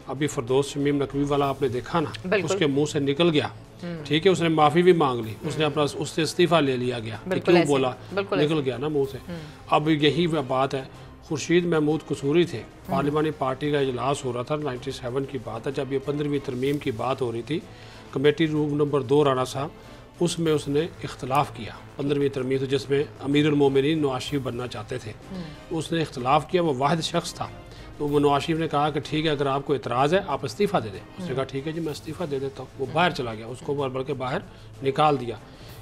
ابھی فردوس شمیم نقوی والا آپ نے دیکھا نا، اس کے منہ سے نکل گیا، ٹھیک ہے، اس نے معافی بھی مانگ لی، اس نے اپنا اس سے استعفیٰ لے لیا گیا کہ کیوں بولا، نکل گیا نا منہ سے. اب یہی بات ہے. خورشید محمود قصوری تھے، پارلیمانی پارٹی کا اجلاس ہو رہا تھا، 97 کی بات ہے، جب یہ 15ویں ترمیم کی بات ہو رہی تھی. کمیٹی روم نمبر 2 رانا صاحب، اس میں اس نے اختلاف کیا 15ویں ترمیم سے، جس میں امیر المومنین نواز شریف بننا چاہتے تھے. اس نے اختلاف کیا، وہ واحد شخص تھا. تو وہ نواز شریف نے کہا کہ ٹھیک ہے اگر آپ کو اعتراض ہے آپ استعفیٰ دے دیں. اس نے کہا ٹھیک ہے جی میں استعفیٰ دے دیتا ہوں. وہ باہر چلا گیا، اس کو بلکہ باہر نکال دیا.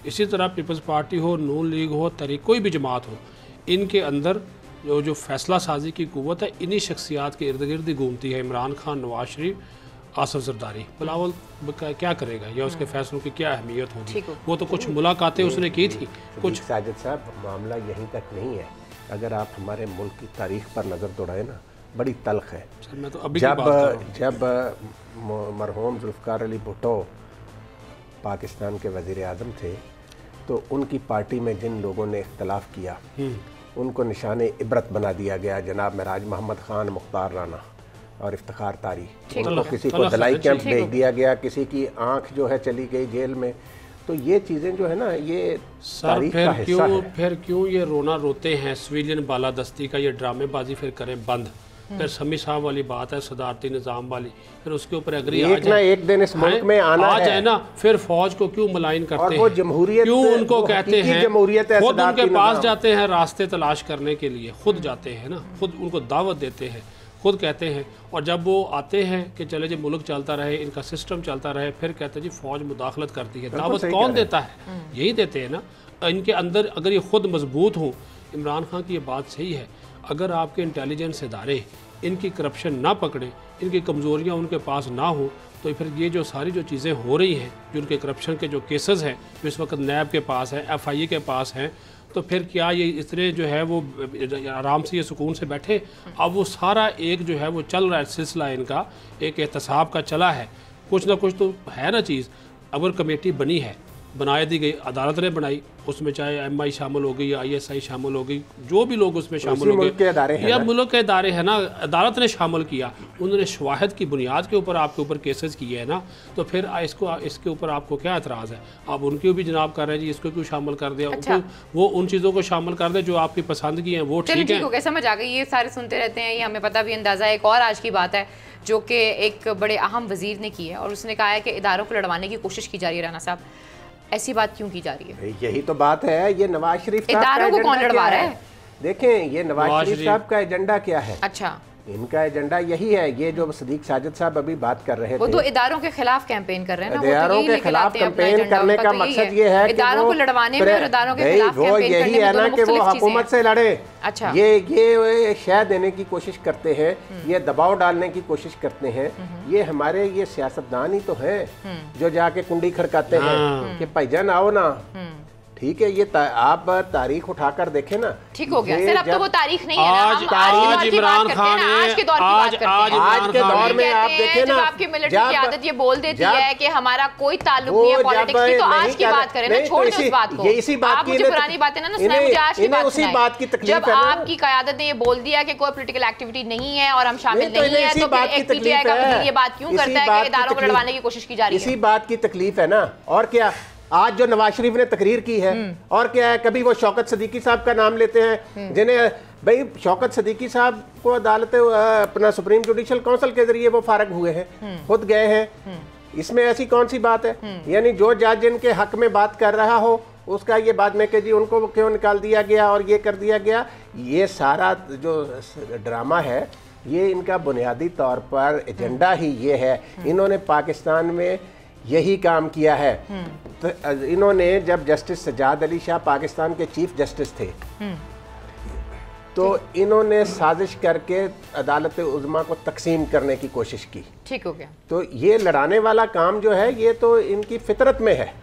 اسی طرح پیپلز پارٹی ہو، نون لیگ ہو، تحریک کوئی بھی جماعت ہو، ان کے اندر جو فیصلہ سازی کی قوت ہے انہی شخصیات کے ارد گرد ہی گھومتی ہے. عمران خان، نواز شریف، آصف زرداری. بلاول کیا کرے گا یا اس کے فیصلوں کی کیا اہمیت ہوگی؟ وہ تو کچھ ملاقاتیں اس نے کی تھی. کچھ ساجد صاحب معاملہ یہیں تک نہیں ہے. اگر آپ ہمارے ملک کی تاریخ پر نظر دوڑائیں نا، بڑی تلخ ہے. جب مرحوم ذوالفقار علی بھٹو پاکستان کے وزیر اعظم تھے تو ان کی پارٹی میں جن لوگوں نے اختلاف کیا ان کو نشان عبرت بنا دیا گیا. جناب معراج محمد خان، مختار رانا اور افتخار تاری. ان کو کسی کو دلائی کیمپ بھیج دیا گیا، کسی کی آنکھ جو ہے چلی گئی جیل میں. تو یہ چیزیں جو ہے نا یہ تاریخ کا حصہ ہے. پھر کیوں یہ رونا روتے ہیں سویلین بالادستی کا یہ ڈرامے بازی پھر کریں بند. پھر سمی صاحب والی بات ہے صدارتی نظام والی، پھر اس کے اوپر اگری ایک دن اس ملک میں آنا ہے نا. پھر فوج کو کیوں ملائن کرتے ہیں، کیوں ان کو کہتے ہیں، خود ان کے پاس جاتے ہیں راستے تلاش کرنے کے لیے، خود جاتے ہیں نا، خود ان کو دعوت دیتے ہیں، خود کہتے ہیں. اور جب وہ آتے ہیں کہ چلے جی ملک چلتا رہے، ان کا سسٹم چلتا رہے، پھر کہتے ہیں جی فوج مداخلت کرتی ہے. دعوت کون دیتا ہے؟ یہی دیتے ہیں نا. ان کے اندر اگر یہ خود مضبوط ہوں، عمران خان کی یہ بات صحیح ہے، اگر آپ کے انٹیلیجنس ادارے ان کی کرپشن نہ پکڑیں، ان کی کمزوریاں ان کے پاس نہ ہوں، تو پھر یہ جو ساری جو چیزیں ہو رہی ہیں، جو ان کے کرپشن کے جو کیسز ہیں جو اس وقت نیب کے پاس ہیں، ایف آئی اے کے پاس ہیں، تو پھر کیا یہ اس طرح جو ہے وہ آرام سے یہ سکون سے بیٹھے؟ اب وہ سارا ایک جو ہے وہ چل رہا ہے سلسلہ، ان کا ایک احتساب کا چلا ہے. کچھ نہ کچھ تو ہے نا چیز. اگر کمیٹی بنی ہے، بنا دی گئی، عدالت نے بنائی، اس میں چاہے ایم آئی شامل ہو گئی یا آئی ایس آئی شامل ہو گئی، جو بھی لوگ اس میں شامل ہو گئے یا ملک کے ادارے ہیں نا، عدالت نے شامل کیا، انہوں نے شواہد کی بنیاد کے اوپر آپ کے اوپر کیسز کیے ہیں نا. تو پھر اس کے اوپر آپ کو کیا اعتراض ہے؟ آپ ان کو بھی جناب کر رہے ہیں جی اس کو کیوں شامل کر دیا؟ وہ ان چیزوں کو شامل کر دے جو آپ کی پسند کی ہیں، وہ ٹھیک ہے. سمجھ آ گئی. یہ سارے سنتے رہتے ہیں، یہ ہمیں پتہ بھی اندازہ ہے. ایک اور آج کی بات ہے جو کہ ایک بڑے اہم وزیر نے کی ہے، اور اس نے کہا ہے کہ اداروں کو لڑوانے کی کوشش کی جا رہی ہے. رانا صاحب ایسی بات کیوں کی جا رہی ہے؟ یہی تو بات ہے. یہ نواز شریف اداروں کو کون لڑوا رہا ہے؟ دیکھیں یہ نواز شریف صاحب کا ایجنڈا کیا ہے. اچھا، इनका एजेंडा यही है। ये जो सदीक साजिद साहब अभी बात कर रहे थे, वो तो इदारों के खिलाफ कैंपेन कर रहे हैं ना, इदारों के खिलाफ कैंपेन करने का मकसद ये है कि इदारों को लड़वाने में और इदारों के खिलाफ कैंपेन यही है ना कि वो हुकूमत से लड़े। अच्छा, ये शय देने की कोशिश करते हैं, ये दबाव डालने की कोशिश करते हैं। ये हमारे ये सियासतदान ही तो हैं जो जाके कुंडी खड़काते हैं कि भाईजान आओ ना। ठीक है, ये आप तारीख उठाकर देखें ना। ठीक हो गया सर, अब तो वो तारीख नहीं है ना, आज इमरान खान आज के दौर की बात करते हैं। आज के दौर में आप देखें ना, आपकी मिलिट्री की आदत ये बोल देती है कि हमारा कोई ताल्लुक नहीं है पॉलिटिक्स की, तो आज की बात करें ना, छोड़ दो उस बात को। इसी बात आप मुझे पुरानी बातें ना सुनाएं, मुझे आज की बात सुनाएं। जब आपकी क़यादत ने ये बोल दिया कि कोई पॉलिटिकल एक्टिविटी नहीं है और हम शामिल नहीं है, तो फिर एक पीटीआई का वज़ीर ये बात क्यों करता है कि इदारों को लड़वाने की कोशिश की जा रही है? इसी बात की तकलीफ है ना। और क्या, आज जो नवाज शरीफ ने तकरीर की है, और क्या है, कभी वो शौकत सदीकी साहब का नाम लेते हैं, जिन्हें भाई शौकत सदीकी साहब को अदालत अपना सुप्रीम जुडिशल काउंसिल के जरिए वो फारग हुए हैं, खुद गए हैं। इसमें ऐसी कौन सी बात है? यानी जो जज जिनके हक में बात कर रहा हो उसका ये बाद में कि जी उनको क्यों निकाल दिया गया और ये कर दिया गया, ये सारा जो ड्रामा है ये इनका बुनियादी तौर पर एजेंडा ही ये है। इन्होंने पाकिस्तान में यही काम किया है। तो इन्होंने जब जस्टिस सज्जाद अली शाह पाकिस्तान के चीफ जस्टिस थे, तो इन्होंने साजिश करके अदालत उज़्मा को तकसीम करने की कोशिश की। ठीक हो गया। तो ये लड़ाने वाला काम जो है ये तो इनकी फितरत में है।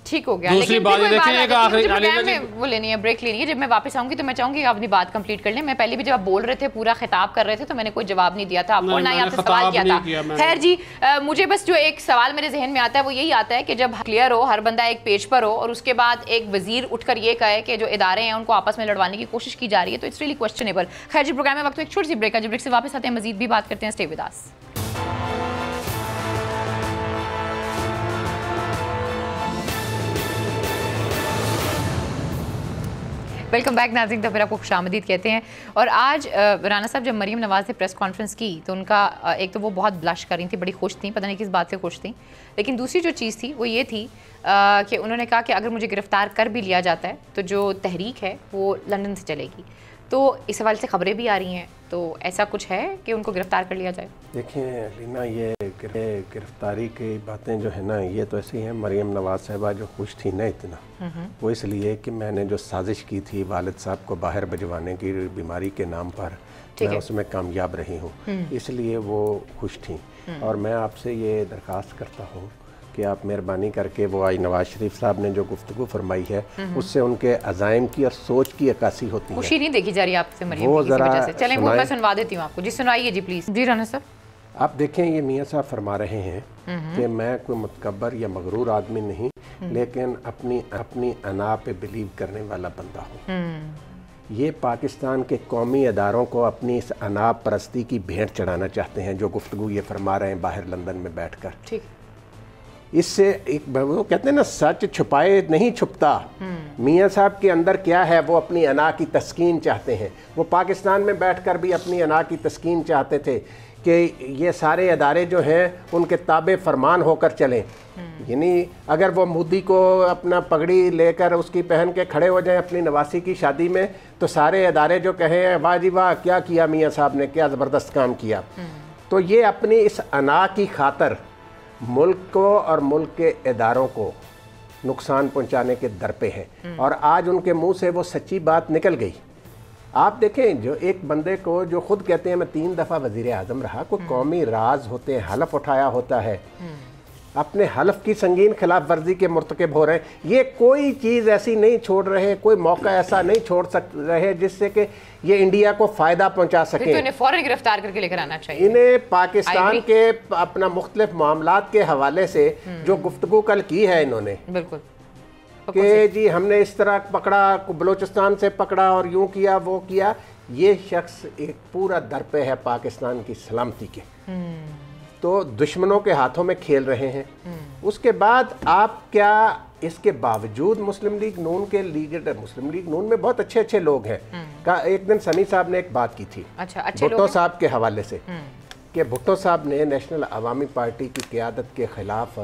ठीक हो गया। दूसरी बात देखें, वो लेनी है, ब्रेक लेनी है। जब मैं वापस आऊंगी तो मैं चाहूंगी आप अपनी बात कंप्लीट कर लें। मैं पहले भी जब आप बोल रहे थे पूरा खिताब कर रहे थे तो मैंने कोई जवाब नहीं दिया था आपको, ना ही आपसे सवाल किया था। खैर जी, मुझे बस जो एक सवाल मेरे जहन में आता है वो यही आता है कि जब क्लियर हो, हर बंदा एक पेज पर हो और उसके बाद एक वजीर उठकर ये कहे कि जो इदारे हैं उनको आपस में लड़वाने की कोशिश की जा रही है, तो इट्स रियली क्वेश्चनेबल। खैर जी, प्रोग्राम में वक्त एक छोटी सी ब्रेक है, जब ब्रेक से वापस आते हैं मजीद भी बात करते हैं। Stay with us. Welcome back नाज़रीन, तो फिर आपको खुशामदीद कहते हैं। और आज राना साहब जब मरीम नवाज़ ने प्रेस कॉन्फ्रेंस की तो उनका एक तो वो बहुत ब्लश कर रही थी, बड़ी खुश थी, पता नहीं किस बात से खुश थी, लेकिन दूसरी जो चीज़ थी वो ये थी कि उन्होंने कहा कि अगर मुझे गिरफ़्तार कर भी लिया जाता है तो जो तहरीक है वो लंदन से चलेगी। तो इस हवाले से खबरें भी आ रही हैं, तो ऐसा कुछ है कि उनको गिरफ़्तार कर लिया जाए? देखिए लीना, ये गिरफ्तारी की बातें जो है ना, ये तो ऐसी हैं। मरीम नवाज साहिबा जो खुश थी ना इतना, वो इसलिए कि मैंने जो साजिश की थी वालिद साहब को बाहर भिजवाने की बीमारी के नाम पर, मैं उसमें कामयाब रही हूँ, इसलिए वो खुश थी। और मैं आपसे ये दरख्वास्त करता हूँ कि आप मेहरबानी करके वो आज नवाज शरीफ साहब ने जो गुफ्तगू फरमाई है उससे उनके अज़ाइम की और सोच की अक्कासी होती है। खुशी नहीं देखी जा रही आपसे मरीम की वजह से। चलें वो मैं सुनवा देती हूँ आपको। जी सुनाइए जी प्लीज़। जी राना साहब, आप देखें, ये मियाँ साहब फरमा रहे हैं कि मैं कोई मुतकब्बर या मगरूर आदमी नहीं, लेकिन अपनी अना पे बिलीव करने वाला बंदा हूँ। ये पाकिस्तान के कौमी अदारों को अपनी इस अना परस्ती की भेंट चढ़ाना चाहते हैं, जो गुफ्तगू ये फरमा रहे हैं बाहर लंदन में बैठकर। ठीक, इससे एक वो कहते हैं ना, सच छुपाए नहीं छुपता। मियाँ साहब के अंदर क्या है, वो अपनी अना की तस्कीन चाहते हैं। वो पाकिस्तान में बैठकर भी अपनी अना की तस्कीन चाहते थे कि ये सारे अदारे जो हैं उनके ताबे फरमान होकर चलें। यानी अगर वो मोदी को अपना पगड़ी लेकर उसकी पहन के खड़े हो जाएं अपनी नवासी की शादी में, तो सारे अदारे जो कहें वाह जी वाह क्या किया मियाँ साहब ने, क्या ज़बरदस्त काम किया। तो ये अपनी इस अना की खातर मुल्क को और मुल्क के इदारोों को नुकसान पहुंचाने के दर पे हैं, और आज उनके मुंह से वो सच्ची बात निकल गई। आप देखें, जो एक बंदे को जो खुद कहते हैं मैं 3 दफ़ा वज़ीर आज़म रहा, कोई कौमी राज होते हैं, हलफ उठाया होता है, अपने हलफ की संगीन खिलाफ वर्जी के मुर्तकब हो रहे हैं। ये कोई चीज़ ऐसी नहीं छोड़ रहे, कोई मौका ऐसा नहीं छोड़ रहे जिससे कि ये इंडिया को फ़ायदा पहुंचा सके। तो इन्हें फ़ौरन गिरफ्तार करके लेकर आना चाहिए। इन्हें पाकिस्तान के अपना मुख्तलिफ मामलात के हवाले से जो गुफ्तगू कल की है इन्होंने, बिल्कुल कि जी हमने इस तरह पकड़ा, बलोचिस्तान से पकड़ा और यूं किया वो किया, ये शख्स एक पूरा दर पे है पाकिस्तान की सलामती के। तो दुश्मनों के हाथों में खेल रहे हैं। उसके बाद आप क्या, इसके बावजूद मुस्लिम लीग नून के लीडर, मुस्लिम लीग नून में बहुत अच्छे अच्छे लोग हैं। का एक दिन सनी साहब ने एक बात की थी भुट्टो साहब के हवाले से, कि भुट्टो साहब ने नेशनल अवामी पार्टी की क़यादत के खिलाफ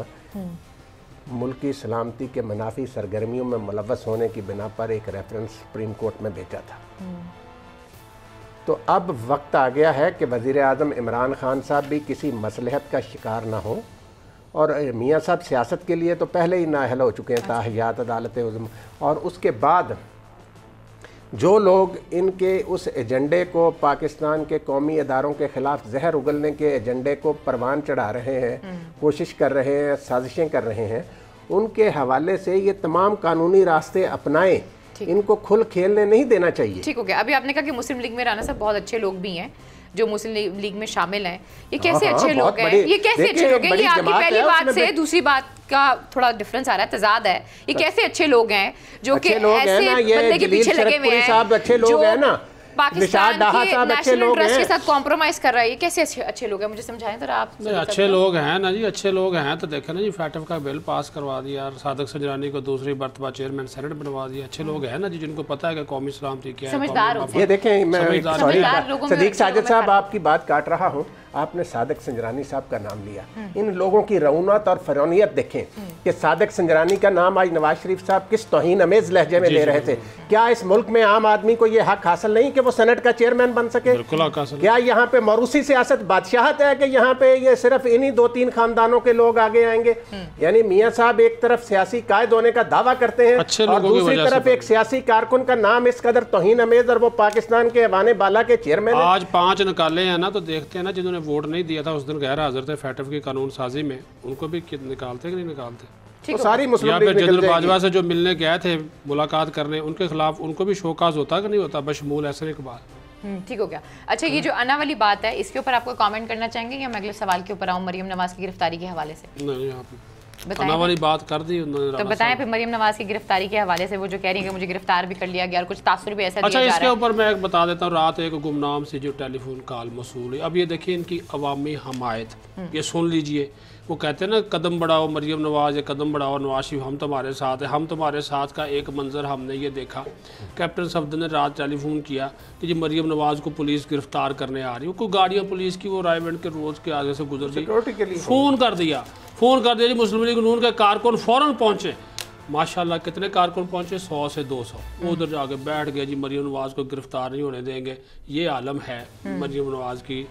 मुल्की सलामती के मनाफी सरगर्मियों में मुलव्वस होने की बिना पर एक रेफरेंस सुप्रीम कोर्ट में भेजा था। تو اب وقت آ گیا ہے کہ وزیر اعظم عمران خان صاحب بھی کسی مصلحت کا شکار نہ ہوں، اور میاں صاحب سیاست کے لیے تو پہلے ہی نااہل ہو چکے ہیں تاحیات عدالت عظم، اور اس کے بعد جو لوگ ان کے اس ایجنڈے کو، پاکستان کے قومی اداروں کے خلاف زہر اگلنے کے ایجنڈے کو پروان چڑھا رہے ہیں، کوشش کر رہے ہیں، سازشیں کر رہے ہیں، ان کے حوالے سے یہ تمام قانونی راستے اپنائیں، ان کو کھل کھیلنے نہیں دینا چاہیے۔ ٹھیک ہو گیا۔ ابھی آپ نے کہا کہ مسلم لیگ میں رانا صاحب بہت اچھے لوگ بھی ہیں جو مسلم لیگ میں شامل ہیں، یہ کیسے اچھے لوگ ہیں؟ یہ کیسے اچھے لوگ ہیں؟ یہ آپ کی پہلی بات سے دوسری بات کا تھوڑا ڈفرنس آ رہا ہے، تضاد ہے۔ یہ کیسے اچھے لوگ ہیں جو کہ ایسے بندے کے پیچھے لگے ہوئے ہیں جو پاکستان کے نیشنل انٹرسٹ کے ساتھ کمپرومائز کر رہا ہے؟ یہ کیسے اچھے لوگ ہیں؟ مجھے سمجھائیں ذرا آپ۔ اچھے لوگ ہیں نا جی، اچھے لوگ ہیں تو دیکھیں نا جی، فیٹف کا بل پاس کروا دیا، صادق سنجرانی کو دوسری مرتبہ چیئرمین سینٹ بنوا دیا۔ اچھے لوگ ہیں نا جی، جن کو پتہ ہے کہ قومی سلامتی کیا ہے۔ سمجھدار ہوتے ہیں۔ یہ دیکھیں، میں صدیق ساجد صاحب آپ کی بات کاٹ رہا ہوں، آپ نے صادق سنجرانی صاحب کا نام لیا، ان لوگوں کی رونت اور فرونیت دیکھیں کہ صادق سنجرانی کا نام آج نواز شریف صاحب کس توہین امیز لہجے میں لے رہے تھے۔ کیا اس ملک میں عام آدمی کو یہ حق حاصل نہیں کہ وہ سینٹ کا چیئرمین بن سکے؟ کیا یہاں پہ موروثی سیاست بادشاہت ہے کہ یہاں پہ یہ صرف انہی 2-3 خاندانوں کے لوگ آگے آئیں گے؟ یعنی میاں صاحب ایک طرف سیاسی قائد ہونے کا دعویٰ کرتے ہیں اور دوسری طرف ایک سیاسی کارکن کا نام اس قدر توہین امیز، اور وہ پاکستان کے ایوان بالا کے چیئرمین ہیں۔ آج 5 نکالے ہیں نا، تو دیکھتے ہیں نا جنہوں نے ووٹ نہیں دیا تھا اس دن غیر حاضر تھے فیٹف کی قانون سازی میں، ان کو بھی نکالتے کہ نہیں نکالتے؟ ساری مسلم یا لیگ پھر جنرل باجوہ سے جو ملنے گئے تھے ملاقات کرنے، ان کے خلاف ان کو بھی شوکاز ہوتا کہ نہیں ہوتا بشمول احسن اقبال؟ ٹھیک ہو گیا۔ اچھا، یہ جو انا والی بات ہے اس کے اوپر آپ کو کامنٹ کرنا چاہیں گے یا میں اگلے سوال کے اوپر آؤں مریم نواز کی گرفتاری کے حوالے سے؟ نہیں، انا والی بات کر دی انہوں نے۔ تو بتائیں پھر مریم نواز کی گرفتاری کے حوالے سے، وہ جو کہہ رہی ہیں کہ مجھے گرفتار بھی کر لیا گیا اور کچھ تاثر بھی ایسا دیا جا رہا ہے۔ اچھا، اس کے اوپر میں ایک بتا دیتا ہوں، رات ایک گمنام سے جو ٹیلی فون کال موصول ہے، اب یہ دیکھیں ان کی عوامی حمایت، یہ سن لیجئے۔ وہ کہتے ہیں نا قدم بڑھاؤ مریم نواز، یا قدم بڑھاؤ نواز شریف، ہم تمہارے ساتھ ہیں۔ ہم تمہارے ساتھ کا ایک منظر ہم نے یہ دیکھا، کیپٹن صفدر نے رات ٹیلی فون کیا کہ جی مریم نواز کو پولیس گرفتار کرنے آ رہی ہے، کوئی گاڑیاں پولیس کی وہ رائے بینڈ کے روز کے آگے سے گزر گئی، فون کر دیا جی مسلم لیگ نون کے کارکن فوراً پہنچے۔ ماشاءاللہ کتنے کارکن پہنچے؟ 100 سے 200۔ وہ ادھر جا کے بیٹھ گئے، جی مریم نواز کو گرفتار نہیں ہونے دیں گے۔ یہ عالم ہے مریم نواز کی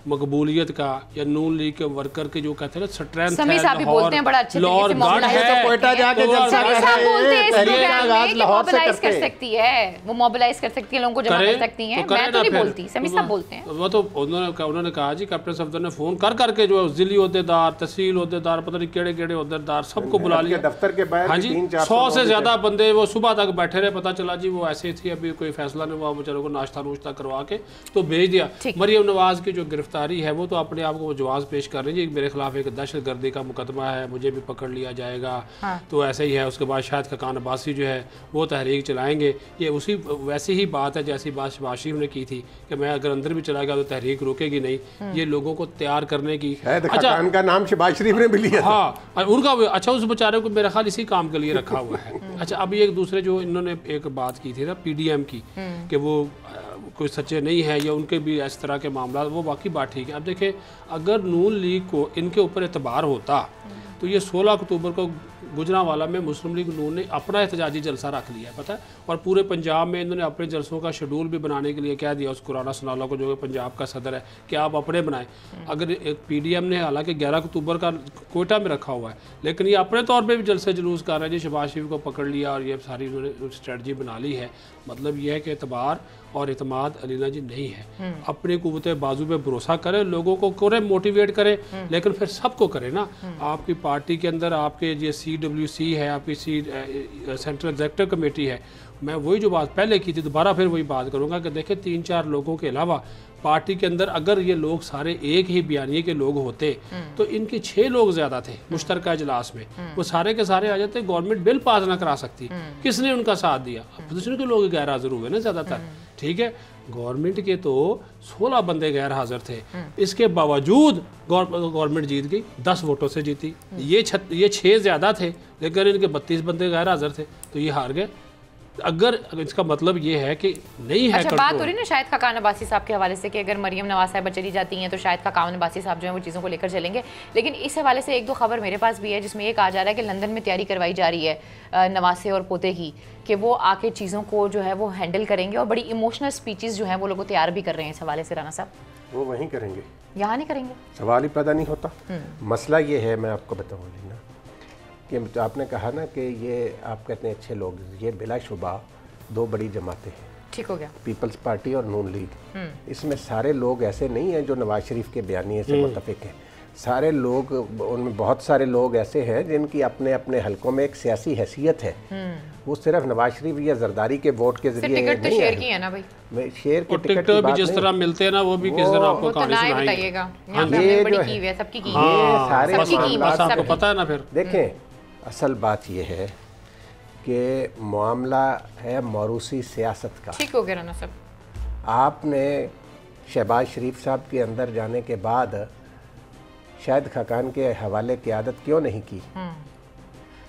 مقبولیت کا، یا نون لیگ کے ورکر کے جو کہتے ہیں نا سٹرینتھ ہے، سمی صاحب بھی بولتے ہیں بڑا اچھے لاہور گارڈ ہے، کوئٹہ جا کے سمی صاحب بولتے ہیں اس پروگرام میں کہ موبلائز کر سکتی ہے، وہ موبلائز کر سکتی ہے، لوگوں کو جمع کر سکتی ہیں۔ میں تو نہیں بولتی، سمی صاحب بولتے ہیں۔ وہ تو انہوں نے کہا جی کیپٹن صفدر نے فون کر کے جو ضلعی عہدیدار، تحصیل عہدیدار، پتہ نہیں کیڑے کیڑے عہدیدار سب کو بلا لیا دفتر کے باہر۔ ہاں جی، 100 سے زیادہ بندے وہ صبح تک بیٹھے رہے، پتہ چلا جی وہ ایسے تھی، ابھی کوئی فیصلہ نہیں ہوا، بیچاروں کو ناشتہ نوشتہ کروا کے تو بھیج دیا۔ مریم نواز کی جو گرفتاری ہے وہ تو اپنے آپ کو جواز پیش کر رہی ہے، میرے خلاف ایک دہشت گردی کا مقدمہ ہے، مجھے بھی پکڑ لیا جائے گا، تو ایسے ہی ہے۔ اس کے بعد شاید خاقان عباسی جو ہے وہ تحریک چلائیں گے، یہ اسی ویسی ہی بات ہے جیسی بات شہباز شریف نے کی تھی کہ میں اگر اندر بھی چلا گیا تو تحریک روکے گی نہیں۔ یہ لوگوں کو تیار کرنے کی، خاقان کا نام شہباز شریف نے بھی لیا، ہاں ان کا، اچھا اس بیچارے کو میرا خیال اسی کام کے لیے رکھا ہوا ہے۔ اچھا، ابھی ایک دوسرے جو انہوں نے ایک بات کی تھی نا پی ڈی ایم کی کہ وہ کوئی سچے نہیں ہے، یا ان کے بھی اس طرح کے معاملات، وہ باقی بات ٹھیک ہے۔ اب دیکھیں اگر نون لیگ کو ان کے اوپر اعتبار ہوتا تو یہ 16 اکتوبر کو گجرانوالہ میں مسلم لیگ نون نے اپنا احتجاجی جلسہ رکھ لیا ہے، پتہ ہے، اور پورے پنجاب میں انہوں نے اپنے جلسوں کا شیڈول بھی بنانے کے لیے کہہ دیا اس قرآن سنالہ کو جو کہ پنجاب کا صدر ہے کہ آپ اپنے بنائیں۔ اگر ایک پی ڈی ایم نے حالانکہ 11 اکتوبر کا کوئٹہ میں رکھا ہوا ہے، لیکن یہ اپنے طور پہ بھی جلسے جلوس کر رہے ہیں جی شہباز شریف کو پکڑ لیا اور یہ ساری انہوں نے اسٹریٹجی بنا لی ہے۔ مطلب یہ ہے کہ اعتبار اور اعتماد علینا جی نہیں ہے، اپنے قوت بازو پہ بھروسہ کریں، لوگوں کو کریں، موٹیویٹ کریں، لیکن پھر سب کو کریں نا۔ آپ کی پارٹی کے اندر آپ کے یہ CWC ہے، آپ کی سینٹرل ایگزیکٹو کمیٹی ہے، میں وہی جو بات پہلے کی تھی دوبارہ پھر وہی بات کروں گا کہ دیکھیں 3-4 لوگوں کے علاوہ پارٹی کے اندر اگر یہ لوگ سارے ایک ہی بیانیے کے لوگ ہوتے تو ان کے 6 لوگ زیادہ تھے مشترکہ اجلاس میں، وہ سارے کے سارے آ جاتے، گورنمنٹ بل پاس نہ کرا سکتی۔ کس نے ان کا ساتھ دیا؟ اپوزیشن کے لوگ غیر حاضر ہوئے نا زیادہ تر، ٹھیک ہے، گورنمنٹ کے تو 16 بندے غیر حاضر تھے، اس کے باوجود گورنمنٹ جیت گئی، 10 ووٹوں سے جیتی۔ یہ 6 زیادہ تھے لیکن ان کے 32 بندے غیر حاضر تھے تو یہ ہار گئے۔ अगर इसका मतलब ये है कि नहीं है अच्छा, बात हो रही ना शाहिद खाकान अब्बासी साहब के हवाले से कि अगर मरियम नवाज साहिबा चली जाती हैं तो शाहिद खाकान अब्बासी साहब जो हैं वो चीज़ों को लेकर चलेंगे, लेकिन इस हवाले से एक दो खबर मेरे पास भी है जिसमें ये कहा जा रहा है कि लंदन में तैयारी करवाई जा रही है नवासे और पोते की कि वो आके चीज़ों को जो है वो हैंडल करेंगे और बड़ी इमोशनल स्पीचेस जो हैं वो लोग तैयार भी कर रहे हैं इस हवाले से। राना साहब, वो वहीं करेंगे, यहाँ नहीं करेंगे, सवाल ही पैदा नहीं होता। मसला ये है, मैं आपको बताऊँगी ना कि आपने कहा ना कि ये आप कहते हैं अच्छे लोग, ये बिलाशुबा दो बड़ी जमातें हैं, ठीक हो गया, पीपल्स पार्टी और नून लीग। इसमें सारे लोग ऐसे नहीं हैं जो नवाज शरीफ के बयानिए से मुतफिक हैं। सारे लोग, उनमें बहुत सारे लोग ऐसे हैं जिनकी अपने अपने हलकों में एक सियासी हैसियत है। वो सिर्फ नवाज शरीफ या जरदारी के वोट के जरिए टिकट तो नहीं शेयर की है ना भाई, शेयर के टिकट भी जिस तरह मिलते हैं ना वो भी किस दिन आपको कहानी सुनाएंगे। ये जो है सबकी की ये सारे आपको पता है ना। फिर देखें, असल बात ये है कि मामला है मौरूसी सियासत का। ठीक हो गया राना साहब, आपने शहबाज शरीफ साहब के अंदर जाने के बाद शाहिद खाकान के हवाले क़यादत क्यों नहीं की?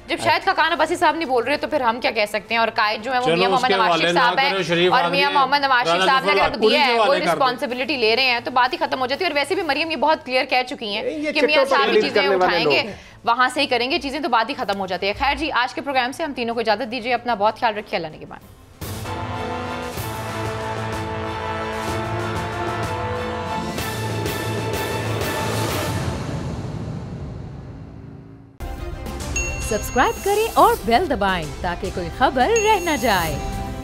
जब शाहिद खाकान अब्बासी साहब नहीं बोल रहे तो फिर हम क्या कह सकते हैं? और कायद जो है वो मियां मोहम्मद नवाज शरीफ साहब है और मियां मोहम्मद नवाज शरीफ साहब ने अगर दिया है वो रिस्पांसिबिलिटी ले रहे हैं तो बात ही खत्म हो जाती है। और वैसे भी मरियम ये बहुत क्लियर कह चुकी हैं कि मियां साहब ही चीजें उठाएंगे, वहां से ही करेंगे चीजें, तो बात ही खत्म हो जाती है। खैर जी, आज के प्रोग्राम से हम तीनों को इजाजत दीजिए, अपना बहुत ख्याल रखिए, अल्लाह ने के बाद। सब्सक्राइब करें और बेल दबाएं ताकि कोई खबर रह न जाए।